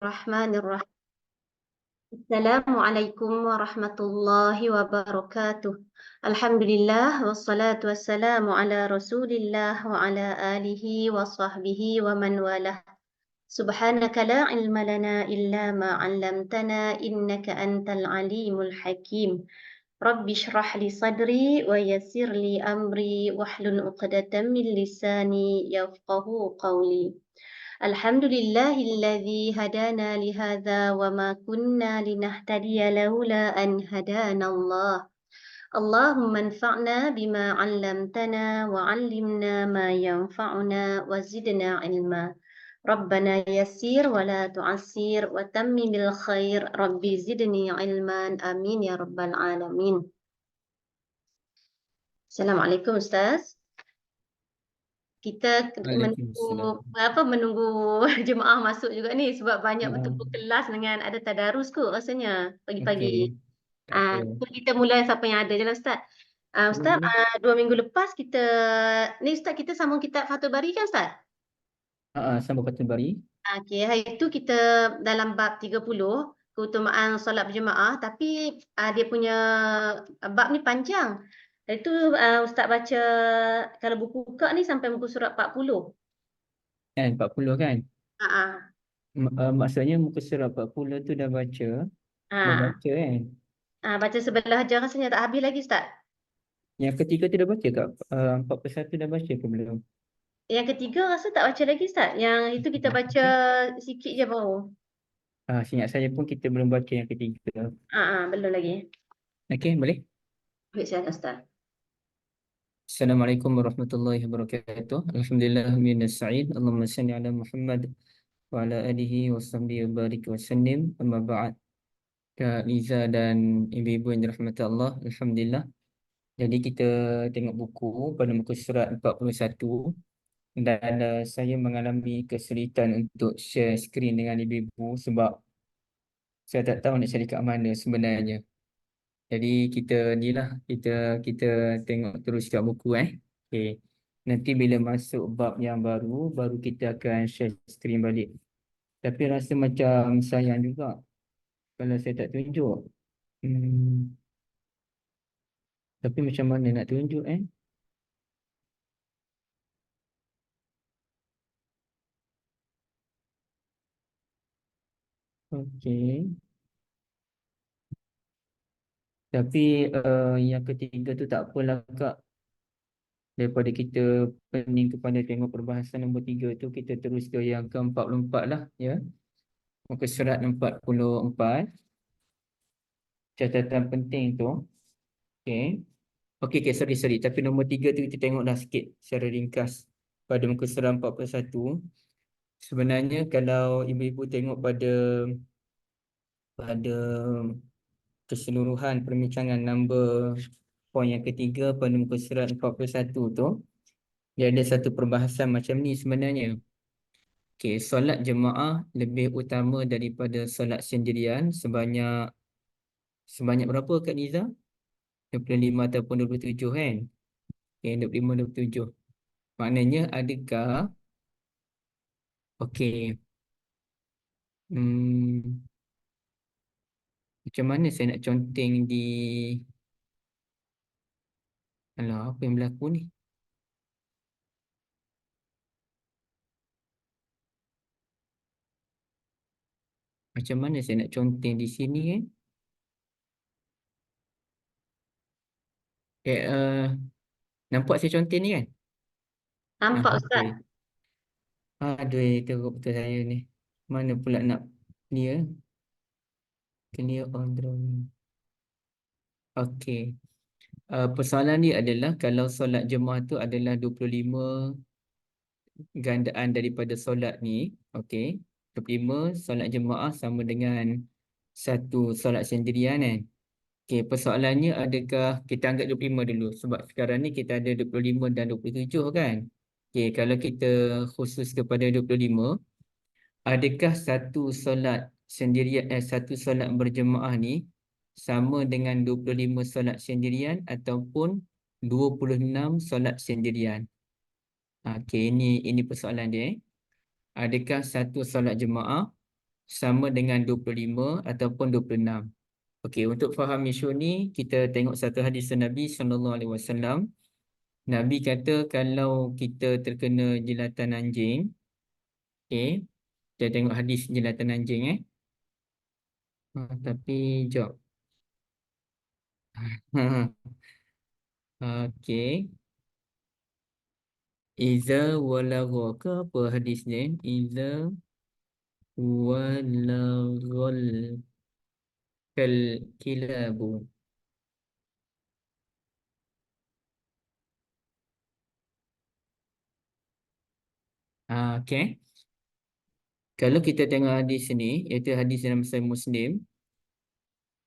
Bismillahirrahmanirrahim. Assalamualaikum warahmatullahi wabarakatuh. Alhamdulillah wassalatu wassalamu ala Rasulillah wa ala alihi wa sahbihi wa man walah. Subhanaka la ilma lana illa ma 'allamtana innaka antal alimul hakim. Rabbi shrah li sadri wa yassir li amri wahlul 'uqdatam min lisani yafqahu qawli. الحمد لله الذي هدانا لهذا وما كنا لنهتدي لولا أن هدانا الله. اللهم انفعنا بما علمتنا وعلمنا ما ينفعنا وزدنا علما. ربنا يسير ولا تعسير وتمم الخير ربي زدني علما آمين يا رب العالمين. السلام عليكم أستاذ. Kita Waalaikumsalam. menunggu jemaah masuk juga ni sebab banyak Ah, betul kelas dengan ada tadarus kot rasanya pagi-pagi. okey, tak apa. So kita mula siapa yang ada je lah Ustaz. Ustaz, Boleh. 2 minggu lepas Ustaz kita sambung kitab Fathul Bari kan Ustaz? Sambung Fathul Bari. Okey, hari itu kita dalam bab 30 keutamaan solat berjemaah, tapi dia punya bab ni panjang. Hari itu Ustaz baca kalau buku buka ni sampai muka surat 40. Kan 40 kan? Ah, ah. Maksudnya muka surat 40 tu dah Ah. baca kan? Baca sebelah je rasanya tak habis lagi Ustaz. Yang ketiga tu dah baca kat 41 dah baca ke belum? Yang ketiga rasa tak baca lagi Ustaz. Yang itu kita baca Okey. sikit je baru. Seingat saya pun kita belum baca yang ketiga. Belum lagi. Okey, boleh? Baik saya Ustaz. Assalamualaikum warahmatullahi wabarakatuh. Alhamdulillah min sa'id. Allahumma salli ala Muhammad wa ala alihi wa sahbihi wa barik wa sallim. Amma ba'd. Kak Liza dan ibu-ibu yang dirahmati Allah, alhamdulillah. Jadi kita tengok buku pada muka surat 41 dan saya mengalami kesulitan untuk share skrin dengan ibu-ibu sebab saya tak tahu nak cari kat mana sebenarnya. Jadi kita kita tengok terus kat buku Okey. Nanti bila masuk bab yang baru kita akan share skrin balik. Tapi rasa macam sayang juga kalau saya tak tunjuk. Hmm, tapi macam mana nak tunjuk Okey. Tapi yang ketiga tu tak apalah Kak. Daripada kita pening kepada tengok perbahasan nombor 3 tu, kita terus ke yang ke-44 lah ya. Muka surat 44. Catatan penting tu. Okey. Okey, sorry. Tapi nombor 3 tu kita tengok dah sikit secara ringkas. Pada muka surat 41. Sebenarnya kalau ibu-ibu tengok pada keseluruhan perbincangan number poin yang ketiga pada muka surat 41 tu, dia ada satu perbahasan macam ni sebenarnya. Okey, solat jemaah lebih utama daripada solat sendirian sebanyak berapa Kak Niza? 25 ataupun 27 kan? Okey, 25 27. Maknanya adakah okey, hmm, macam mana saya nak conteng di alah apa yang berlaku ni? Macam mana saya nak conteng di sini kan? Nampak saya conteng ni kan? Nampak Nampak Ustaz. Aduh, teruk betul saya ni. Mana pula nak clear? Clear on drawing. Okey. Persoalan ni adalah kalau solat jemaah tu adalah 25 gandaan daripada solat ni. Okey. 25 solat jemaah sama dengan satu solat sendirian kan. Okey, persoalannya adakah kita anggap 25 dulu sebab sekarang ni kita ada 25 dan 27 kan. Okey, kalau kita khusus kepada 25, adakah satu solat berjemaah ni sama dengan 25 solat sendirian ataupun 26 solat sendirian? Okey, ini persoalan dia. Adakah satu solat jemaah sama dengan 25 ataupun 26. Okey, untuk faham isu ni, kita tengok satu hadis Nabi SAW. Nabi kata kalau kita terkena jilatan anjing, okey, kita tengok hadis jilatan anjing tapi jap. Okey. Iza walagha ke apa hadis ni? Iza walaghal kal kilabu. Okey. Kalau kita tengok hadis ni, iaitu hadis dalam Sahih Muslim,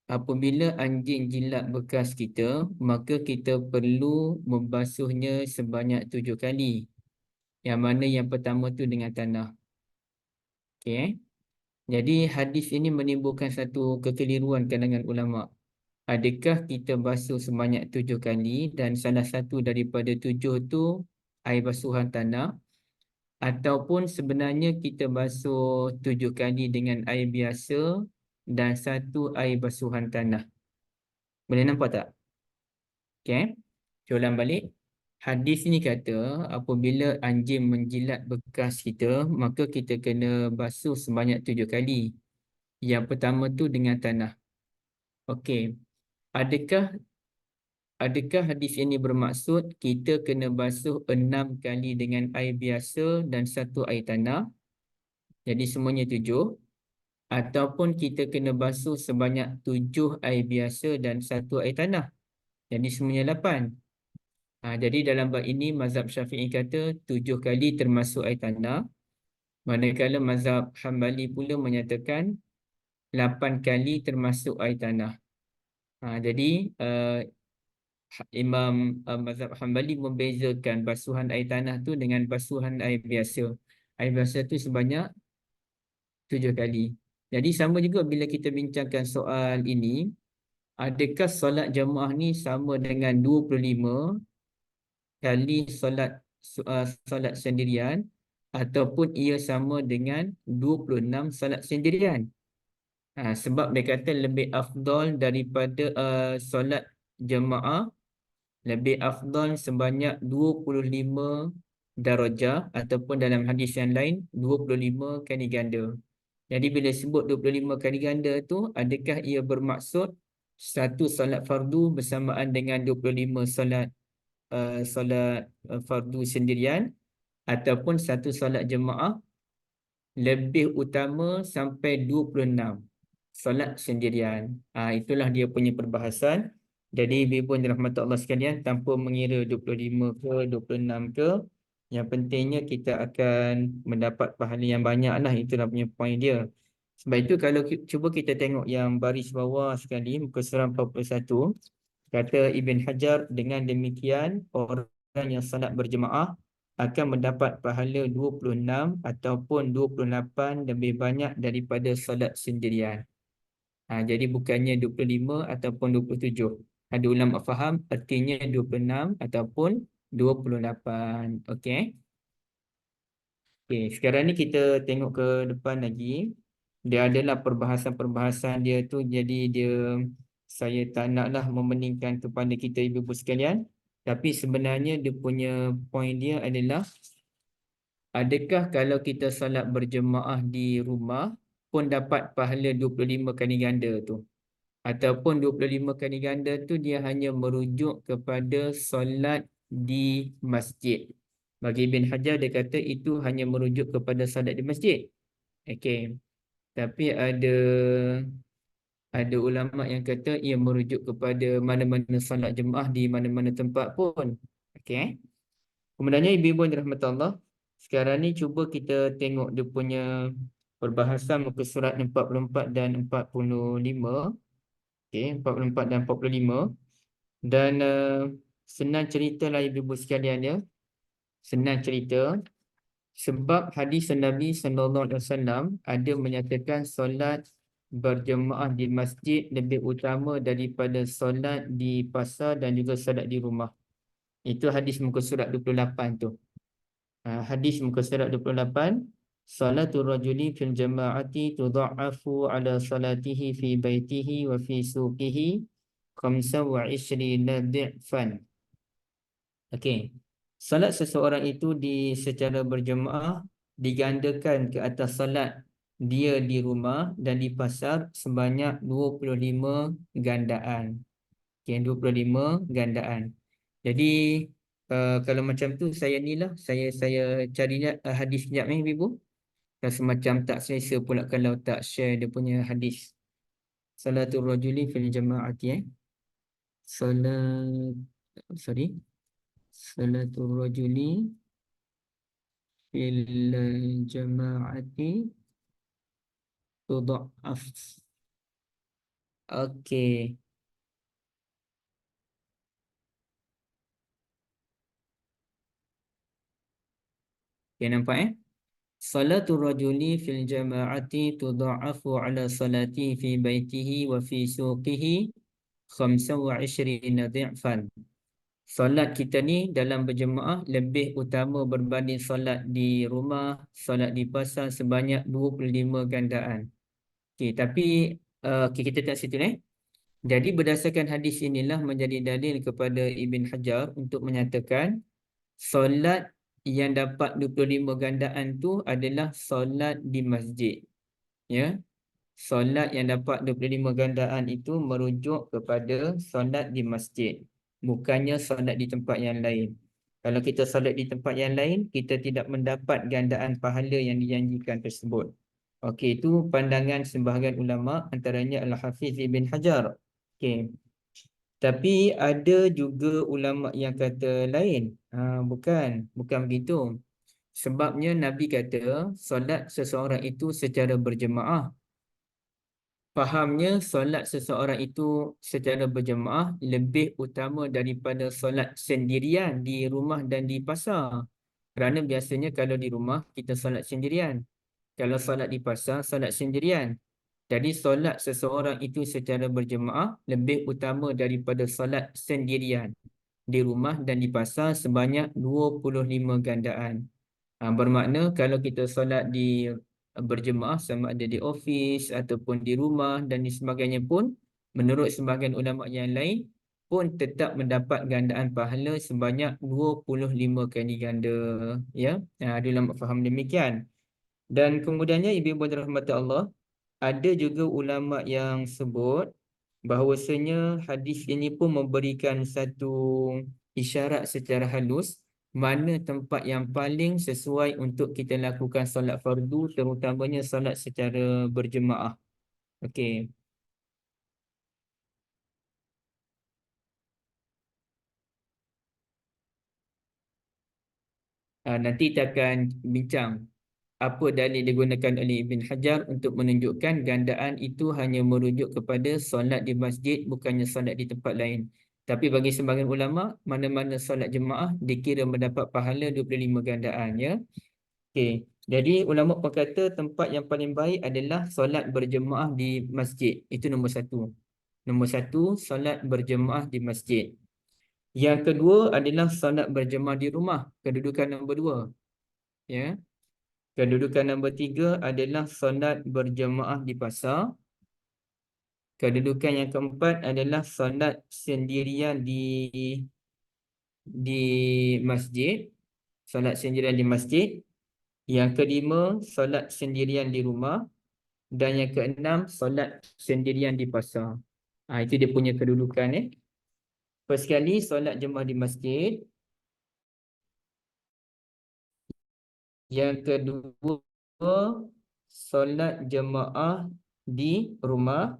apabila anjing jilat bekas kita, maka kita perlu membasuhnya sebanyak 7 kali. Yang mana yang pertama tu dengan tanah. Okey. Jadi hadis ini menimbulkan satu kekeliruan kalangan ulama. Adakah kita basuh sebanyak 7 kali dan salah satu daripada 7 tu air basuhan tanah, ataupun sebenarnya kita basuh 7 kali dengan air biasa dan satu air basuhan tanah. Boleh nampak tak? Okey. Ulang balik. Hadis ni kata apabila anjing menjilat bekas kita, maka kita kena basuh sebanyak 7 kali. Yang pertama tu dengan tanah. Okey. Adakah hadis ini bermaksud kita kena basuh 6 kali dengan air biasa dan satu air tanah? Jadi semuanya 7. Ataupun kita kena basuh sebanyak 7 air biasa dan satu air tanah? Jadi semuanya 8. Jadi dalam bab ini mazhab Syafi'i kata 7 kali termasuk air tanah. Manakala mazhab Hambali pula menyatakan 8 kali termasuk air tanah. Jadi Imam mazhab Hambali membezakan basuhan air tanah tu dengan basuhan air biasa. Air biasa tu sebanyak 7 kali. Jadi sama juga bila kita bincangkan soal ini, adakah solat jemaah ni sama dengan 25 kali solat sendirian, ataupun ia sama dengan 26 solat sendirian? Sebab dia kata lebih afdal daripada solat jemaah, lebih afdal sebanyak 25 darajah, ataupun dalam hadis yang lain 25 kali ganda. Jadi bila sebut 25 kali ganda tu, adakah ia bermaksud satu solat fardu bersamaan dengan 25 solat fardu sendirian, ataupun satu solat jemaah lebih utama sampai 26 solat sendirian. Itulah dia punya perbahasan. Jadi ibu dan rahmat Allah sekalian, tanpa mengira 25 ke 26 ke, yang pentingnya kita akan mendapat pahala yang banyak lah. Itulah punya point dia. Sebab itu kalau cuba kita tengok yang baris bawah sekali, muka surat 41, kata Ibn Hajar, dengan demikian orang yang salat berjemaah akan mendapat pahala 26 ataupun 28 lebih banyak daripada solat sendirian. Jadi bukannya 25 ataupun 27. Ada ulama faham artinya 26 ataupun 28. Okey. Okey, sekarang ni kita tengok ke depan lagi. Dia adalah perbahasan-perbahasan dia tu, jadi saya tak naklah memeningkan kepada kita ibu-ibu sekalian. Tapi sebenarnya dia punya point dia adalah, adakah kalau kita solat berjemaah di rumah pun dapat pahala 25 kali ganda tu? Ataupun 25 kali ganda tu dia hanya merujuk kepada solat di masjid? Bagi Ibn Hajar, dia kata itu hanya merujuk kepada solat di masjid. Okey. Tapi ada ulama yang kata ia merujuk kepada mana-mana solat jemaah di mana-mana tempat pun. Okey. Kemudiannya ibu-ibu yang dirahmati Allah, sekarang ni cuba kita tengok dia punya perbahasan muka surat 44 dan 45. Okey, 44 dan 45. Dan senang cerita lah ibu-ibu sekalian ya. Senang cerita. Sebab hadis Nabi SAW ada menyatakan solat berjemaah di masjid lebih utama daripada solat di pasar dan juga solat di rumah. Itu hadis muka surat 28 tu. Hadis muka surat 28 Salatul rajuli fil jama'ati tudha'afu ala salatihi fi baitihi wa fi suqihi 25 dhi'fan. Okey. Salat seseorang itu secara berjemaah digandakan ke atas salat dia di rumah dan di pasar sebanyak 25 gandaan. Okey, 25 gandaan. Jadi kalau macam tu saya cari lihat hadis sekejap ni ibu. Dan semacam tak selesa pula kalau tak share dia punya hadis. Salatul rajuli fil jama'ati Salat sorry. Salatul rajuli fil jama'ati tudha'af. Okey. Okay, nampak Salatul rajuli fil jama'ati tudha'afu ala salati fi baitihi wa fi suqihi 25 dhi'fan. Solat kita ni dalam berjemaah lebih utama berbanding solat di rumah, solat di pasar sebanyak 25 gandaan. Okey, tapi kita tak situ Jadi berdasarkan hadis inilah menjadi dalil kepada Ibn Hajar untuk menyatakan solat yang dapat 25 gandaan tu adalah solat di masjid. Ya. Solat yang dapat 25 gandaan itu merujuk kepada solat di masjid. Bukannya solat di tempat yang lain. Kalau kita solat di tempat yang lain, kita tidak mendapat gandaan pahala yang dijanjikan tersebut. Okey, itu pandangan sebahagian ulama, antaranya Al-Hafiz Ibn Hajar. Okey. Tapi ada juga ulama yang kata lain. Bukan begitu. Sebabnya Nabi kata solat seseorang itu secara berjemaah. Fahamnya solat seseorang itu secara berjemaah lebih utama daripada solat sendirian di rumah dan di pasar. Kerana biasanya kalau di rumah kita solat sendirian. Kalau solat di pasar, solat sendirian. Jadi solat seseorang itu secara berjemaah lebih utama daripada solat sendirian di rumah dan di pasar sebanyak 25 gandaan. Bermakna kalau kita solat berjemaah sama ada di ofis ataupun di rumah dan di sebagainya pun, menurut sebahagian ulama yang lain pun tetap mendapat gandaan pahala sebanyak 25 kali ganda. Ya, ada ulama faham demikian. Dan kemudiannya ibu-ibu dirahmati Allah, ada juga ulama yang sebut bahawasanya hadis ini pun memberikan satu isyarat secara halus mana tempat yang paling sesuai untuk kita lakukan solat fardu, terutamanya solat secara berjemaah. Okey. Nanti kita akan bincang apa dalil digunakan oleh Ibn Hajar untuk menunjukkan gandaan itu hanya merujuk kepada solat di masjid, bukannya solat di tempat lain. Tapi bagi sebahagian ulama, mana-mana solat jemaah dikira mendapat pahala 25 gandaan. Ya. Okey. Jadi ulama berkata tempat yang paling baik adalah solat berjemaah di masjid. Itu nombor satu. Nombor satu, solat berjemaah di masjid. Yang kedua adalah solat berjemaah di rumah. Kedudukan nombor dua. Ya. Kedudukan nombor tiga adalah solat berjemaah di pasar. Kedudukan yang keempat adalah solat sendirian di masjid. Solat sendirian di masjid. Yang kelima, solat sendirian di rumah. Dan yang keenam, solat sendirian di pasar. Itu dia punya kedudukan. First sekali, solat jemaah di masjid. Yang kedua, solat jemaah di rumah.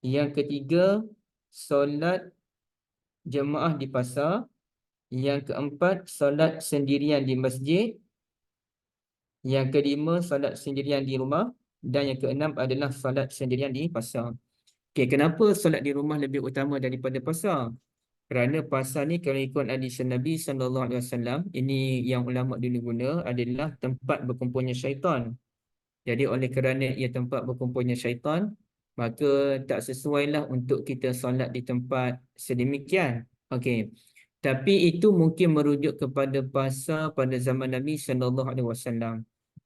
Yang ketiga, solat jemaah di pasar. Yang keempat, solat sendirian di masjid. Yang kelima, solat sendirian di rumah. Dan yang keenam adalah solat sendirian di pasar. Okey, kenapa solat di rumah lebih utama daripada pasar? Kerana pasar ni kalau ikut hadis Nabi SAW, ini yang ulama dulu guna adalah tempat berkumpulnya syaitan. Jadi oleh kerana ia tempat berkumpulnya syaitan, maka tak sesuailah untuk kita solat di tempat sedemikian. Okey. Tapi itu mungkin merujuk kepada pasar pada zaman Nabi SAW.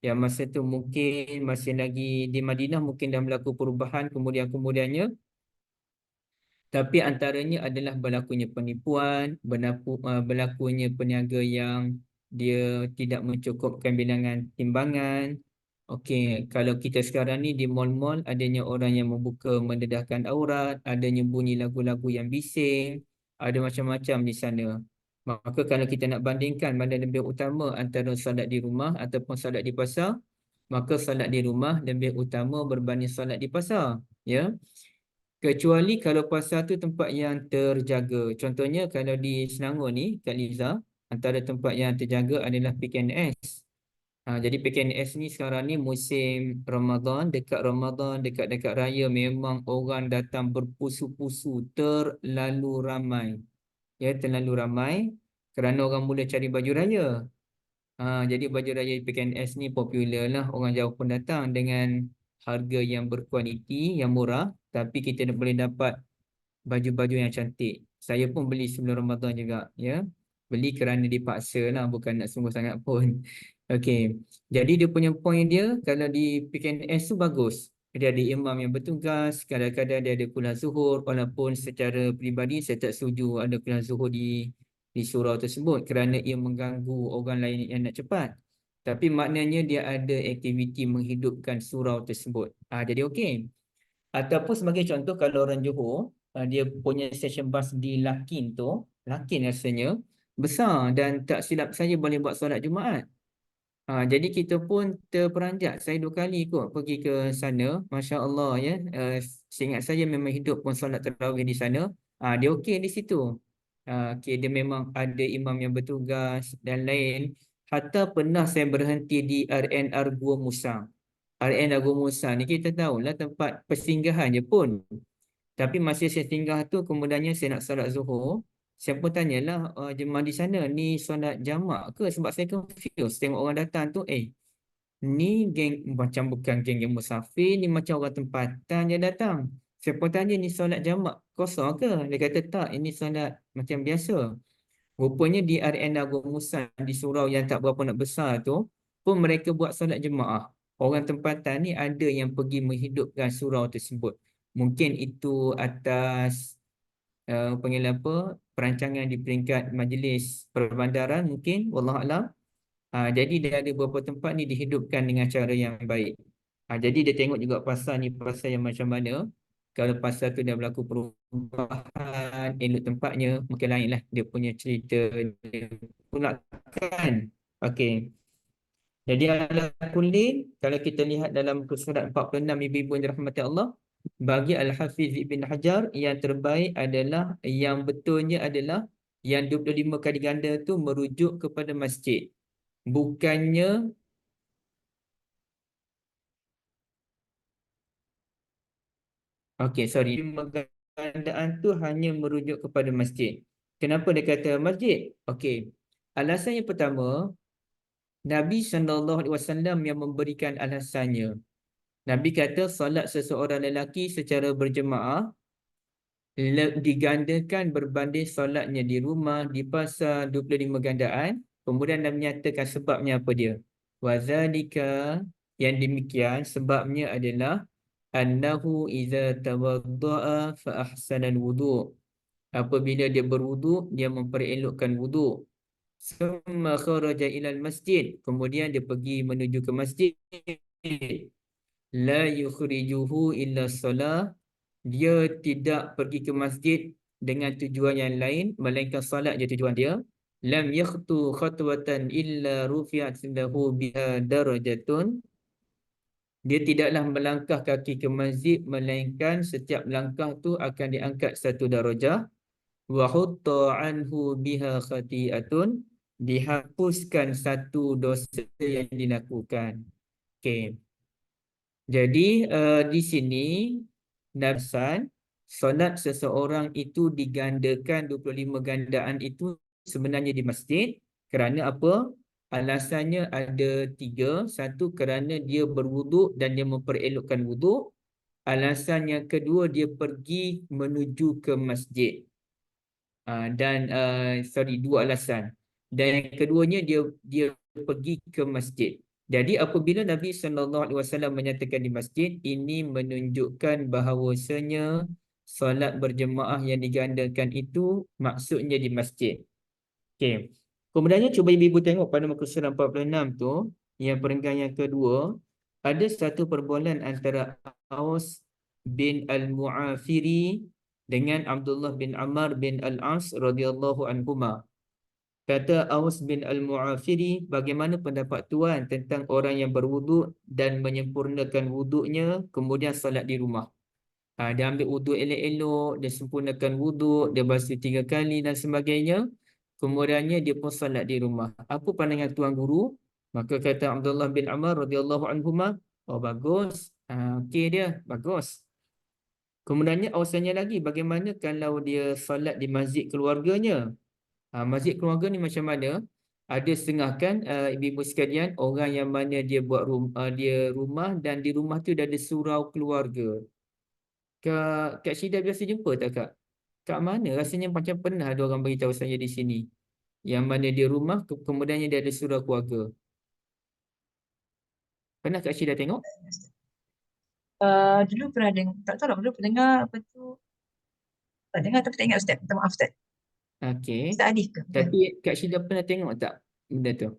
Yang masa tu mungkin masih lagi di Madinah, mungkin dah berlaku perubahan kemudiannya. Tapi antaranya adalah berlakunya penipuan, berlakunya peniaga yang dia tidak mencukupkan bilangan timbangan. Okey, kalau kita sekarang ni di mall-mall adanya orang yang membuka mendedahkan aurat, adanya bunyi lagu-lagu yang bising, ada macam-macam di sana. Maka kalau kita nak bandingkan mana lebih utama antara solat di rumah ataupun solat di pasar, maka solat di rumah lebih utama berbanding solat di pasar. Ya. Kecuali kalau pasar tu tempat yang terjaga. Contohnya kalau di Selangor ni, Kak Liza, antara tempat yang terjaga adalah PKNS. Jadi PKNS ni sekarang ni musim Ramadan, dekat-dekat raya memang orang datang berpusu-pusu, terlalu ramai. Ya, terlalu ramai kerana orang mula cari baju raya. Jadi baju raya PKNS ni popular lah. Orang jauh pun datang dengan harga yang berkualiti, yang murah. Tapi kita boleh dapat baju-baju yang cantik. Saya pun beli sebelum Ramadan juga, ya. Beli kerana dipaksa lah, bukan nak sungguh sangat pun. Okey. Jadi dia punya point dia, kalau di PKNS tu bagus. Dia ada imam yang bertugas, kadang-kadang dia ada kuliah zuhur, walaupun secara peribadi saya tak setuju ada kuliah zuhur di surau tersebut kerana ia mengganggu orang lain yang nak cepat. Tapi maknanya dia ada aktiviti menghidupkan surau tersebut. Jadi okey. Ataupun sebagai contoh kalau orang Johor, dia punya stesen bas di Lakin tu, Lakin rasanya, besar dan tak silap saya boleh buat solat Jumaat. Jadi kita pun terperanjat. Saya 2 kali kot pergi ke sana. Masya Allah ya. Seingat saya memang hidup pun solat tarawih di sana. Dia okey di situ. Okey, dia memang ada imam yang bertugas dan lain. Hatta pernah saya berhenti di RNR Gua Musa. RNR Gua Musa ni kita tahulah tempat persinggahan je pun. Tapi masa saya singgah tu, kemudiannya saya nak solat zuhur. Saya pun tanyalah jemaah di sana, ni solat jamak ke? Sebab saya confused. Tengok orang datang tu, ni geng macam bukan geng musafir, ni macam orang tempatan je datang. Saya pun tanya, ni solat jamak kosong ke? Dia kata tak, ini solat macam biasa. Rupanya di RN Agung Musa di surau yang tak berapa nak besar tu pun mereka buat solat jemaah. Orang tempatan ni ada yang pergi menghidupkan surau tersebut. Mungkin itu atas panggil apa, perancangan di peringkat majlis perbandaran mungkin, wallahualam. Jadi dia ada beberapa tempat ni dihidupkan dengan cara yang baik. Jadi dia tengok juga pasar ni pasar yang macam mana. Kalau pasar tu dah berlaku perubahan, elok tempatnya, mungkin lain lah dia punya cerita dia pula kan. Okey. Jadi ala kullin, kalau kita lihat dalam surat 46 ibu-ibu yang dirahmati Allah, bagi Al-Hafiz Ibn Hajar yang terbaik adalah, yang betulnya adalah yang 25 kali ganda tu merujuk kepada masjid. Bukannya okey, sorry. Penggandaan tu hanya merujuk kepada masjid. Kenapa dia kata masjid? Okey. Alasan yang pertama, Nabi SAW yang memberikan alasannya. Nabi kata solat seseorang lelaki secara berjemaah digandakan berbanding solatnya di rumah, di pasar, 25 gandaan. Kemudian Nabi menyatakan sebabnya apa dia? Wazalika, yang demikian sebabnya adalah annahu idza tawaddaa fa ahsana alwudu'. Apabila dia berwuduk, dia memperelokkan wuduk. Summa kharaja ila masjid, kemudian dia pergi menuju ke masjid. La yukhrijuhu illa salah, dia tidak pergi ke masjid dengan tujuan yang lain melainkan salat je tujuan dia. Lam yakhtu khatwatan illa rufi'at lahu biha darajatun, dia tidaklah melangkah kaki ke masjid melainkan setiap langkah tu akan diangkat satu darajah. Wa hutta anhu biha khati'atun, dihapuskan satu dosa yang dilakukan. Okey. Jadi di sini nafsan solat seseorang itu digandakan 25 gandaan itu sebenarnya di masjid kerana apa? Alasannya ada 3. Satu, kerana dia berwuduk dan dia memperelokkan wuduk. Alasan yang kedua, dia pergi menuju ke masjid. Dan sorry, 2 alasan. Dan yang keduanya dia pergi ke masjid. Jadi apabila Nabi SAW menyatakan di masjid, ini menunjukkan bahawasanya solat berjemaah yang digandakan itu maksudnya di masjid. Okey. Kemudiannya cuba ibu tengok pada muka surat 46 tu, yang perenggan yang kedua, ada satu perbualan antara Aus bin Al-Mu'afiri dengan Abdullah bin Amr bin Al-As radhiyallahu anhuma. Kata Aus bin Al-Mu'afiri, bagaimana pendapat tuan tentang orang yang berwuduk dan menyempurnakan wuduknya kemudian salat di rumah? Dia ambil wuduk elok-elok, dia sempurnakan wuduk, dia basuh 3 kali dan sebagainya. Kemudiannya dia pun salat di rumah. Apa pandangan tuan guru? Maka kata Abdullah bin Amr radhiyallahu anhuma, oh bagus. Okey dia, bagus. Kemudiannya Aus tanya lagi, bagaimana kalau dia salat di masjid keluarganya? Masjid keluarga ni macam mana? Ada setengah kan ibu-ibu sekalian, orang yang mana dia buat dia rumah dan di rumah tu dia ada surau keluarga. Kak Syida biasa jumpa tak Kak? Kat mana? Rasanya macam pernah ada orang beritahu saya di sini. Yang mana dia rumah, kemudiannya dia ada surau keluarga. Pernah Kak Syida tengok? Dulu pernah dengar, tak tahu lah, dulu pernah dengar apa tu. Tak dengar tapi tak ingat Ustaz. Minta maaf Ustaz. Okey. Ustaz Alif ke? Bukan. Tapi Kak Syida pernah tengok tak benda tu?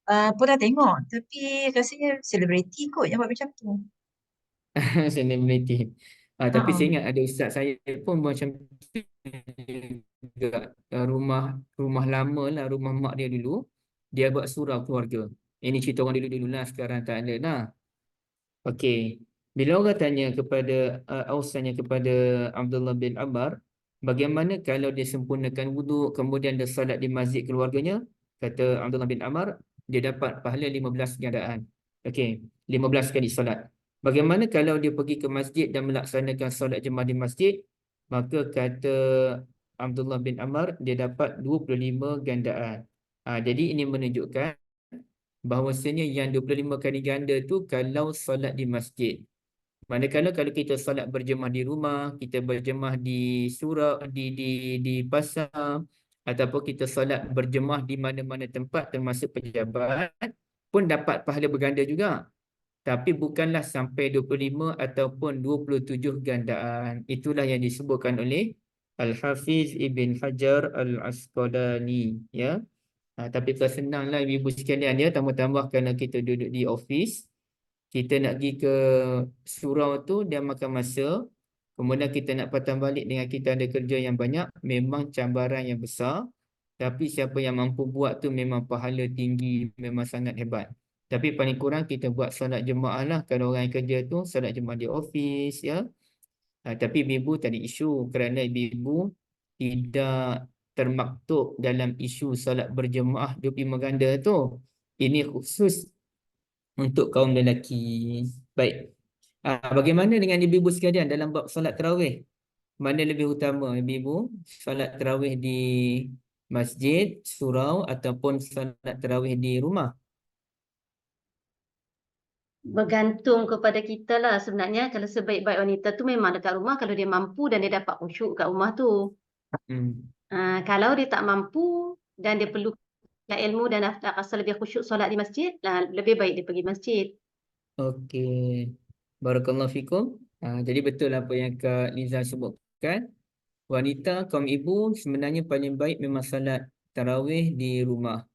Pernah tengok tapi rasanya selebriti kot yang buat macam tu. Selebriti. Tapi Ha. saya ingat ada ustaz saya pun macam tu juga. Rumah rumah lama lah, rumah mak dia dulu. Dia buat surau keluarga. Ini cerita orang dulu-dulu lah, sekarang tak ada lah. Okey. Bila orang tanya kepada Aus tanya kepada Abdullah bin Amr, bagaimana kalau dia sempurnakan wuduk kemudian dia salat di masjid keluarganya? Kata Abdullah bin Amr, dia dapat pahala 15 gandaan. Okey, 15 kali solat. Bagaimana kalau dia pergi ke masjid dan melaksanakan solat jemaah di masjid? Maka kata Abdullah bin Amr, dia dapat 25 gandaan. Jadi ini menunjukkan bahawasanya yang 25 kali ganda tu kalau solat di masjid. Manakala kalau kita solat berjemaah di rumah, kita berjemaah di surau, di pasar, ataupun kita solat berjemaah di mana-mana tempat termasuk pejabat, pun dapat pahala berganda juga. Tapi bukanlah sampai 25 ataupun 27 gandaan. Itulah yang disebutkan oleh Al-Hafiz Ibn Hajar Al-Asqalani. Ya. Tapi kalau senanglah ibu sekalian ya, tambah-tambah kerana kita duduk di office, kita nak pergi ke surau tu dia makan masa, kemudian kita nak patang balik dengan kita ada kerja yang banyak, memang cabaran yang besar. Tapi siapa yang mampu buat tu memang pahala tinggi, memang sangat hebat. Tapi paling kurang kita buat solat jemaah lah. Kalau orang yang kerja tu solat jemaah di office ya. Tapi ibu tadi isu kerana ibu tidak termaktub dalam isu solat berjemaah 25 ganda tu. Ini khusus untuk kaum lelaki. Baik. Bagaimana dengan ibu-ibu sekalian dalam bab solat tarawih? Mana lebih utama ibu-ibu? Solat tarawih di masjid, surau ataupun solat tarawih di rumah? Bergantung kepada kita lah sebenarnya. Kalau sebaik-baik wanita tu memang dekat rumah kalau dia mampu dan dia dapat khusyuk kat rumah tu. Hmm. Kalau dia tak mampu dan dia perlu ilmu dan nak rasa lebih khusyuk solat di masjid, lebih baik dia pergi masjid. Okey. Barakallahu fikum. Jadi betul apa yang Kak Liza sebutkan. Wanita kaum ibu sebenarnya paling baik memang salat tarawih di rumah.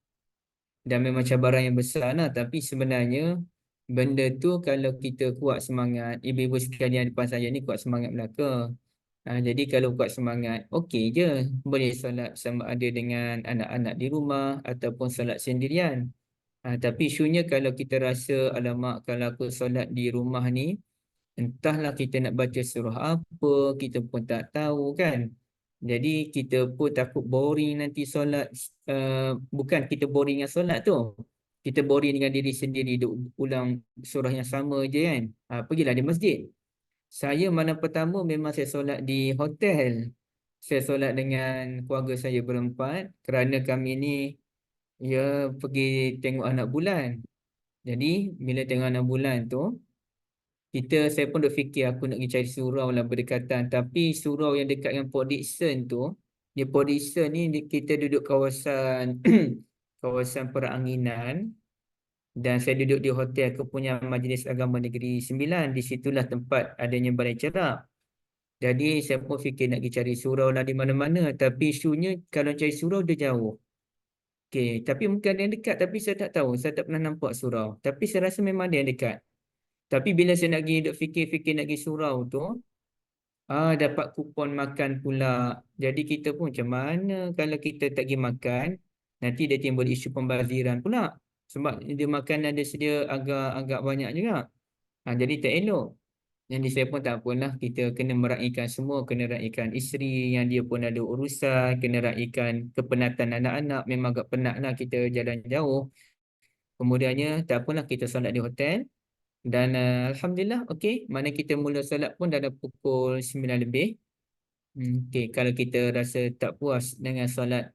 Dan memang cabaran yang besar lah. Tapi sebenarnya benda tu kalau kita kuat semangat, ibu-ibu sekalian depan saya ni kuat semangat belaka. Jadi kalau kuat semangat, okey je. Boleh solat sama ada dengan anak-anak di rumah ataupun solat sendirian. Tapi isunya kalau kita rasa, alamak kalau aku solat di rumah ni, entahlah kita nak baca surah apa, kita pun tak tahu kan. Jadi kita pun takut boring nanti solat. Bukan kita boring dengan solat tu. Kita boring dengan diri sendiri, duk ulang surah yang sama je kan. Pergilah di masjid. Saya malam pertama memang saya solat di hotel. Saya solat dengan keluarga saya berempat kerana kami ni ya pergi tengok anak bulan. Jadi bila tengok anak bulan tu, saya pun dah fikir aku nak pergi cari surau lah berdekatan. Tapi surau yang dekat dengan Port Dickson tu, di Port Dickson ni kita duduk kawasan kawasan peranginan. Dan saya duduk di hotel Kepunyaan Majlis Agama Negeri Sembilan. Di situlah tempat adanya balai cerap. Jadi saya pun fikir nak pergi cari surau lah di mana-mana. Tapi isunya kalau cari surau dia jauh. Okey, tapi mungkin ada yang dekat tapi saya tak tahu. Saya tak pernah nampak surau. Tapi saya rasa memang ada yang dekat. Tapi bila saya nak pergi duk fikir-fikir nak pergi surau tu, dapat kupon makan pula. Jadi kita pun macam mana kalau kita tak pergi makan, nanti dia timbul isu pembaziran pula. Sebab dia makan ada sedia agak banyak juga. Jadi tak elok. Jadi saya pun tak apalah, kita kena meraihkan semua, kena raikan isteri yang dia pun ada urusan, kena raikan kepenatan anak-anak, memang agak penat lah kita jalan jauh. Kemudiannya tak apalah, kita solat di hotel dan Alhamdulillah okey, mana kita mula solat pun dah pukul 9 lebih. Okey, kalau kita rasa tak puas dengan solat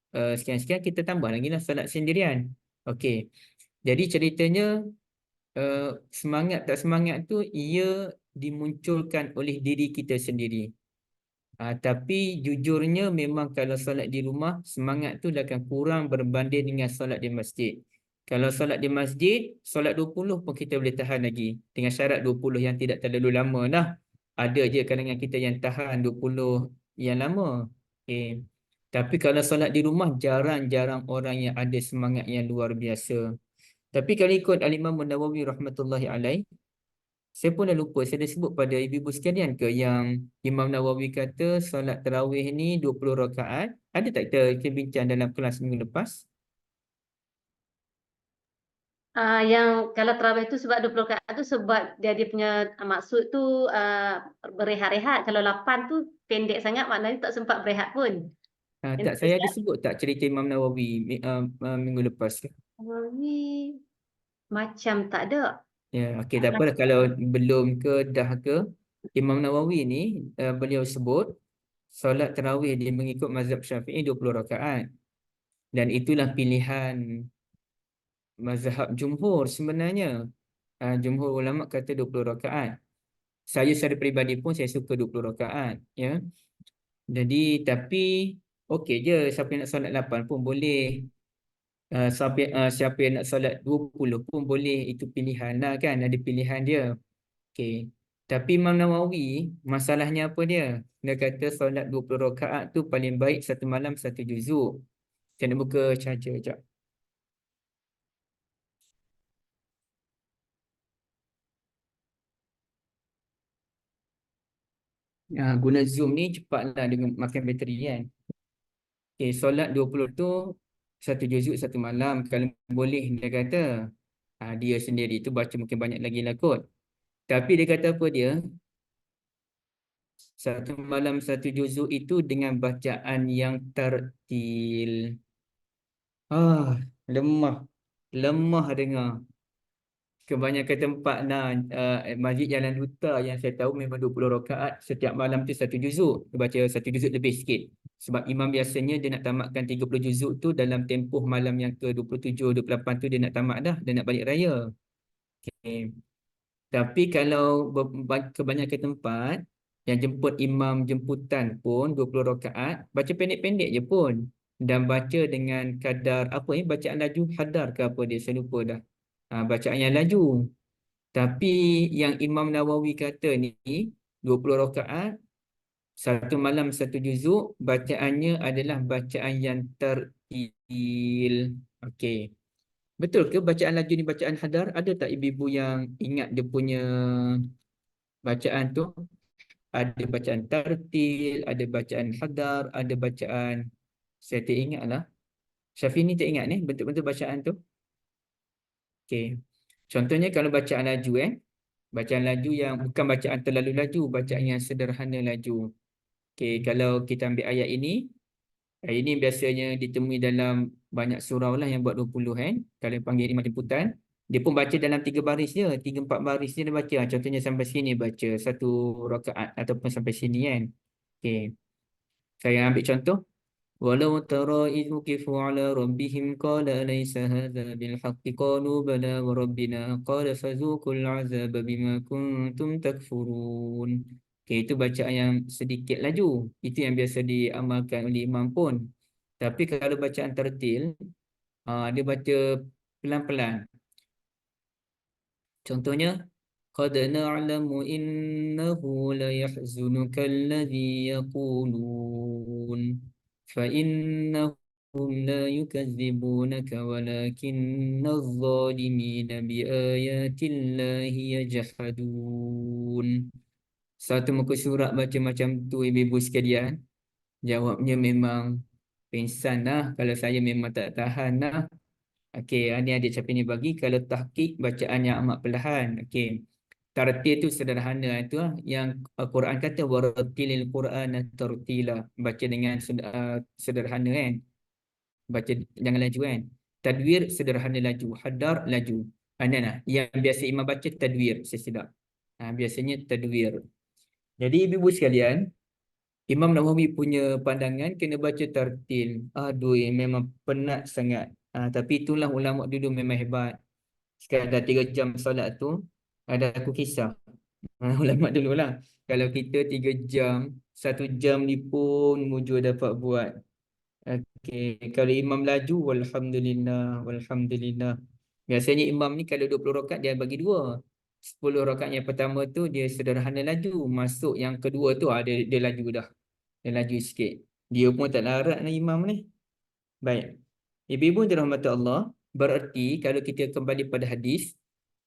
sekian-sekian, kita tambah lagi lah solat sendirian. Okey, jadi ceritanya semangat tak semangat tu ia dimunculkan oleh diri kita sendiri. Tapi jujurnya memang kalau solat di rumah, semangat tu dah akan kurang berbanding dengan solat di masjid. Kalau solat di masjid, solat 20 pun kita boleh tahan lagi. Dengan syarat 20 yang tidak terlalu lama dah. Ada je kalangan kita yang tahan 20 yang lama. Okay. Tapi kalau solat di rumah, jarang-jarang orang yang ada semangat yang luar biasa. Tapi kalau ikut Al-Imam Nawawi rahmatullahi alaih, saya pun dah lupa, saya dah sebut pada ibu-ibu sekalian ke yang Imam Nawawi kata solat tarawih ni 20 rakaat. Ada tak kita bincang dalam kelas minggu lepas? Yang kalau tarawih itu sebab 20 rakaat tu sebab dia punya maksud tu berehat-rehat. Kalau 8 tu pendek sangat, maknanya tak sempat berehat pun. Tak, saya ada sebut tak cerita Imam Nawawi minggu lepas ke? Nawawi macam tak ada. Ya, okey, tak apalah kalau belum ke dah ke. Imam Nawawi ni beliau sebut solat tarawih dia mengikut mazhab Syafi'i 20 rakaat. Dan itulah pilihan mazhab jumhur sebenarnya. Jumhur ulama kata 20 rakaat. Saya secara peribadi pun saya suka 20 rakaat, ya. Jadi tapi okey je, siapa yang nak solat 8 pun boleh. Siapa yang nak solat 20 pun boleh, itu pilihan lah kan, ada pilihan dia. Okey. Tapi Imam Nawawi masalahnya apa dia? Dia kata solat 20 rakaat tu paling baik satu malam satu juzuk. Saya nak buka caca sekejap. Guna Zoom ni cepatlah dengan makan bateri kan. Okay, solat 20 tu satu juzuk satu malam. Kalau boleh dia kata, dia sendiri tu baca mungkin banyak lagi lah kot. Tapi dia kata apa dia? Satu malam satu juzuk itu dengan bacaan yang tertil. Lemah. Lemah dengar. Kebanyakan tempat masjid Jalan Duta yang saya tahu memang 20 rakaat, setiap malam tu satu juzuk. Dia baca satu juzuk lebih sikit. Sebab imam biasanya dia nak tamatkan 30 juzuk tu dalam tempoh malam yang ke 27, 28 tu dia nak tamat dah, dia nak balik raya. Okay. Tapi kalau kebanyakan tempat yang jemput imam jemputan pun 20 rakaat, baca pendek-pendek je pun. Dan baca dengan kadar apa ni, bacaan laju hadar ke apa dia, saya lupa dah. Bacaan yang laju. Tapi yang Imam Nawawi kata ni 20 rakaat, satu malam satu juzuk, bacaannya adalah bacaan yang tertil. Okey. Betul ke bacaan laju ni bacaan hadar? Ada tak ibu-ibu yang ingat dia punya bacaan tu? Ada bacaan tertil, ada bacaan hadar, ada bacaan, saya tak ingat lah. Syafiq ni tak ingat ni bentuk-bentuk bacaan tu. Okey. Contohnya kalau bacaan laju bacaan laju yang bukan bacaan terlalu laju, bacaan yang sederhana laju. Okey, kalau kita ambil ayat ini biasanya ditemui dalam banyak surau lah yang buat 20 kan. Kalau yang panggil imam jemputan, dia pun baca dalam 3 baris je, 3-4 baris je dia baca. Contohnya sampai sini baca satu rakaat ataupun sampai sini kan. Okey. Saya ambil contoh. Walau tara idh wuqifu ala rabbihim qala alaysa hadha bil haqqi qalu bala wa rabbina qala fazuqul azaba bima kuntum takfurun. Okey, itu bacaan yang sedikit laju. Itu yang biasa diamalkan oleh imam pun. Tapi kalau bacaan tertil, dia baca pelan-pelan. Contohnya, qad na'lamu innahu la yahzunuka alladhi yaqulun fa innahum la yukadzibunaka walakinna adh-dhalimina bi ayatillahi yajhadun. Satu muka surat baca macam tu ibu-ibu sekalian, jawabnya memang pingsan lah. Kalau saya memang tak tahan lah. Okey, ini adik Syafiq ni bagi. Kalau tahqiq, bacaan yang amat perlahan. Okey. Tartil tu sederhana itu lah. Yang Al-Quran kata warattilil Quran tartila. Baca dengan sederhana kan. Baca jangan laju kan. Tadwir sederhana laju. Hadar laju. Nah. Yang biasa imam baca tadwir sesedap. Biasanya tadwir. Jadi ibu-ibu sekalian, Imam Nawawi punya pandangan kena baca tartil. Aduh, memang penat sangat. Tapi itulah ulama dulu memang hebat. Sekarang dah 3 jam solat tu, ada aku kisah. Ulama dulu lah. Kalau kita 3 jam, 1 jam ni pun mujur dapat buat. Okey, kalau imam laju, walhamdulillah, walhamdulillah. Biasanya imam ni kalau 20 rakaat dia bagi dua. 10 rakaat yang pertama tu dia sederhana laju. Masuk yang kedua tu dia laju dah. Dia laju sikit. Dia pun tak larat lah imam ni. Baik. Ibu-ibu dirahmati Allah, berarti kalau kita kembali pada hadis,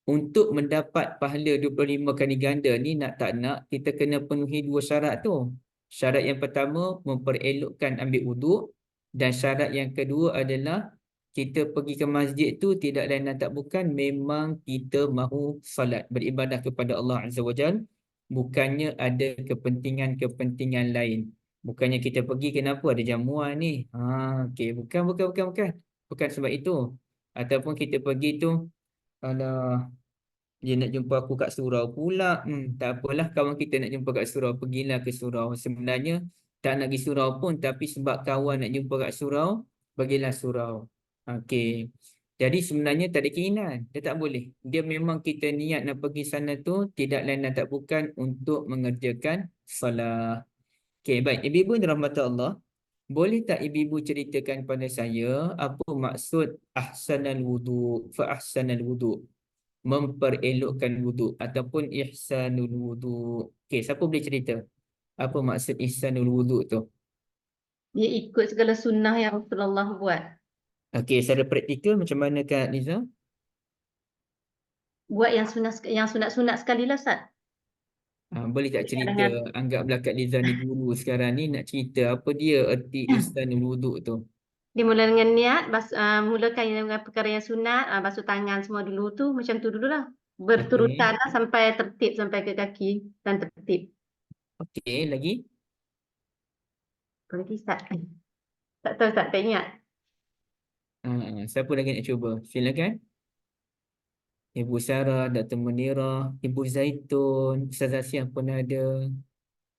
untuk mendapat pahala 25 kali ganda ni nak tak nak, kita kena penuhi 2 syarat tu. Syarat yang pertama, memperelokkan ambil wuduk. Dan syarat yang kedua adalah, kita pergi ke masjid tu tidak lain dan tak bukan, memang kita mahu salat, beribadah kepada Allah Azza wa Jal. Bukannya ada kepentingan-kepentingan lain. Bukannya kita pergi kenapa ada jamuan ni. Okey, bukan. Bukan sebab itu. Ataupun kita pergi tu, alah, dia nak jumpa aku kat surau pula. Tak apalah, kawan kita nak jumpa kat surau, pergilah ke surau. Sebenarnya tak nak pergi surau pun, tapi sebab kawan nak jumpa kat surau, pergilah surau. Okey. Jadi sebenarnya tak ada keinginan, dia tak boleh. Dia memang kita niat nak pergi sana tu tidak lain dan tak bukan untuk mengerjakan salah. Okey, baik. Ibu-ibu dirahmati Allah, boleh tak ibu-ibu ceritakan pada saya apa maksud ahsanal wudu, fa ahsanal wudu? Memperelokkan wuduk ataupun ihsanul wuduk. Okey, siapa boleh cerita? Apa maksud ihsanul wuduk tu? Dia ikut segala sunnah yang Rasulullah buat. Okey, secara praktikal macam mana Kak Liza? Buat yang sunat-sunat sekali lah, Ustaz. Boleh tak cerita, Dengan anggaplah Kak Liza ni guru sekarang ni, nak cerita apa dia erti ihsanul wuduk tu? dimulai dengan niat, mulakan dengan perkara yang sunat, basuh tangan semua dulu tu, macam tu dululah. Berturutan Okey. lah sampai tertib sampai ke kaki dan tertib. Okey, lagi? Apa lagi, Ustaz? Tak tahu, Ustaz, tak ingat. Siapa lagi nak cuba? Silakan. Ibu Sarah, Dr. Munirah, Ibu Zaitun, Ustaz Asiah pun ada,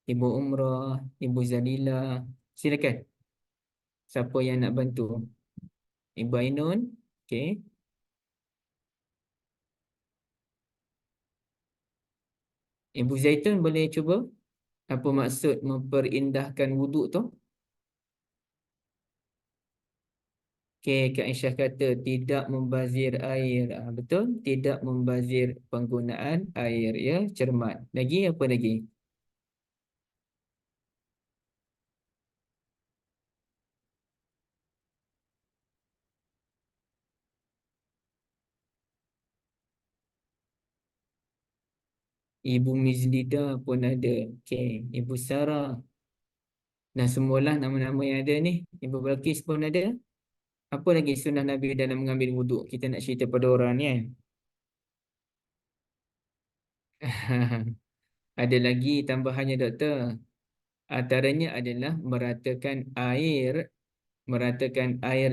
Ibu Umrah, Ibu Zalila. Silakan. Siapa yang nak bantu? Ibu Ainun. Okey. Ibu Zaitun boleh cuba? Apa maksud memperindahkan wuduk tu? Okey, Kak Aisyah kata tidak membazir air. Betul? Tidak membazir penggunaan air, ya. Cermat. Lagi apa lagi? Ibu Mizlida pun ada. Okey, Ibu Sarah. Dan semualah nama-nama yang ada ni. Ibu Balkis pun ada. Apa lagi sunnah Nabi dalam mengambil wuduk? Kita nak cerita pada orang ni kan? Ada lagi tambahannya, doktor. Antaranya adalah meratakan air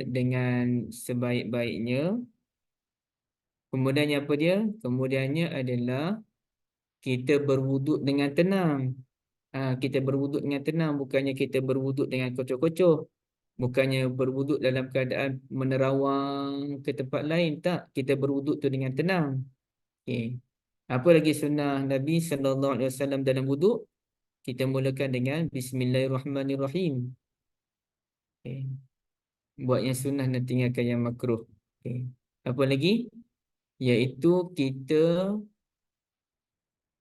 dengan sebaik-baiknya. Kemudiannya apa dia? Kemudiannya adalah kita berwuduk dengan tenang. Kita berwuduk dengan tenang, bukannya kita berwuduk dengan kocoh-kocoh. Bukannya berwuduk dalam keadaan menerawang ke tempat lain. Tak, kita berwuduk tu dengan tenang. Okay. Apa lagi sunnah Nabi SAW dalam wuduk? Kita mulakan dengan Bismillahirrahmanirrahim. Okay. Buat yang sunnah dan tinggalkan yang makruh. Okay. Apa lagi? iaitu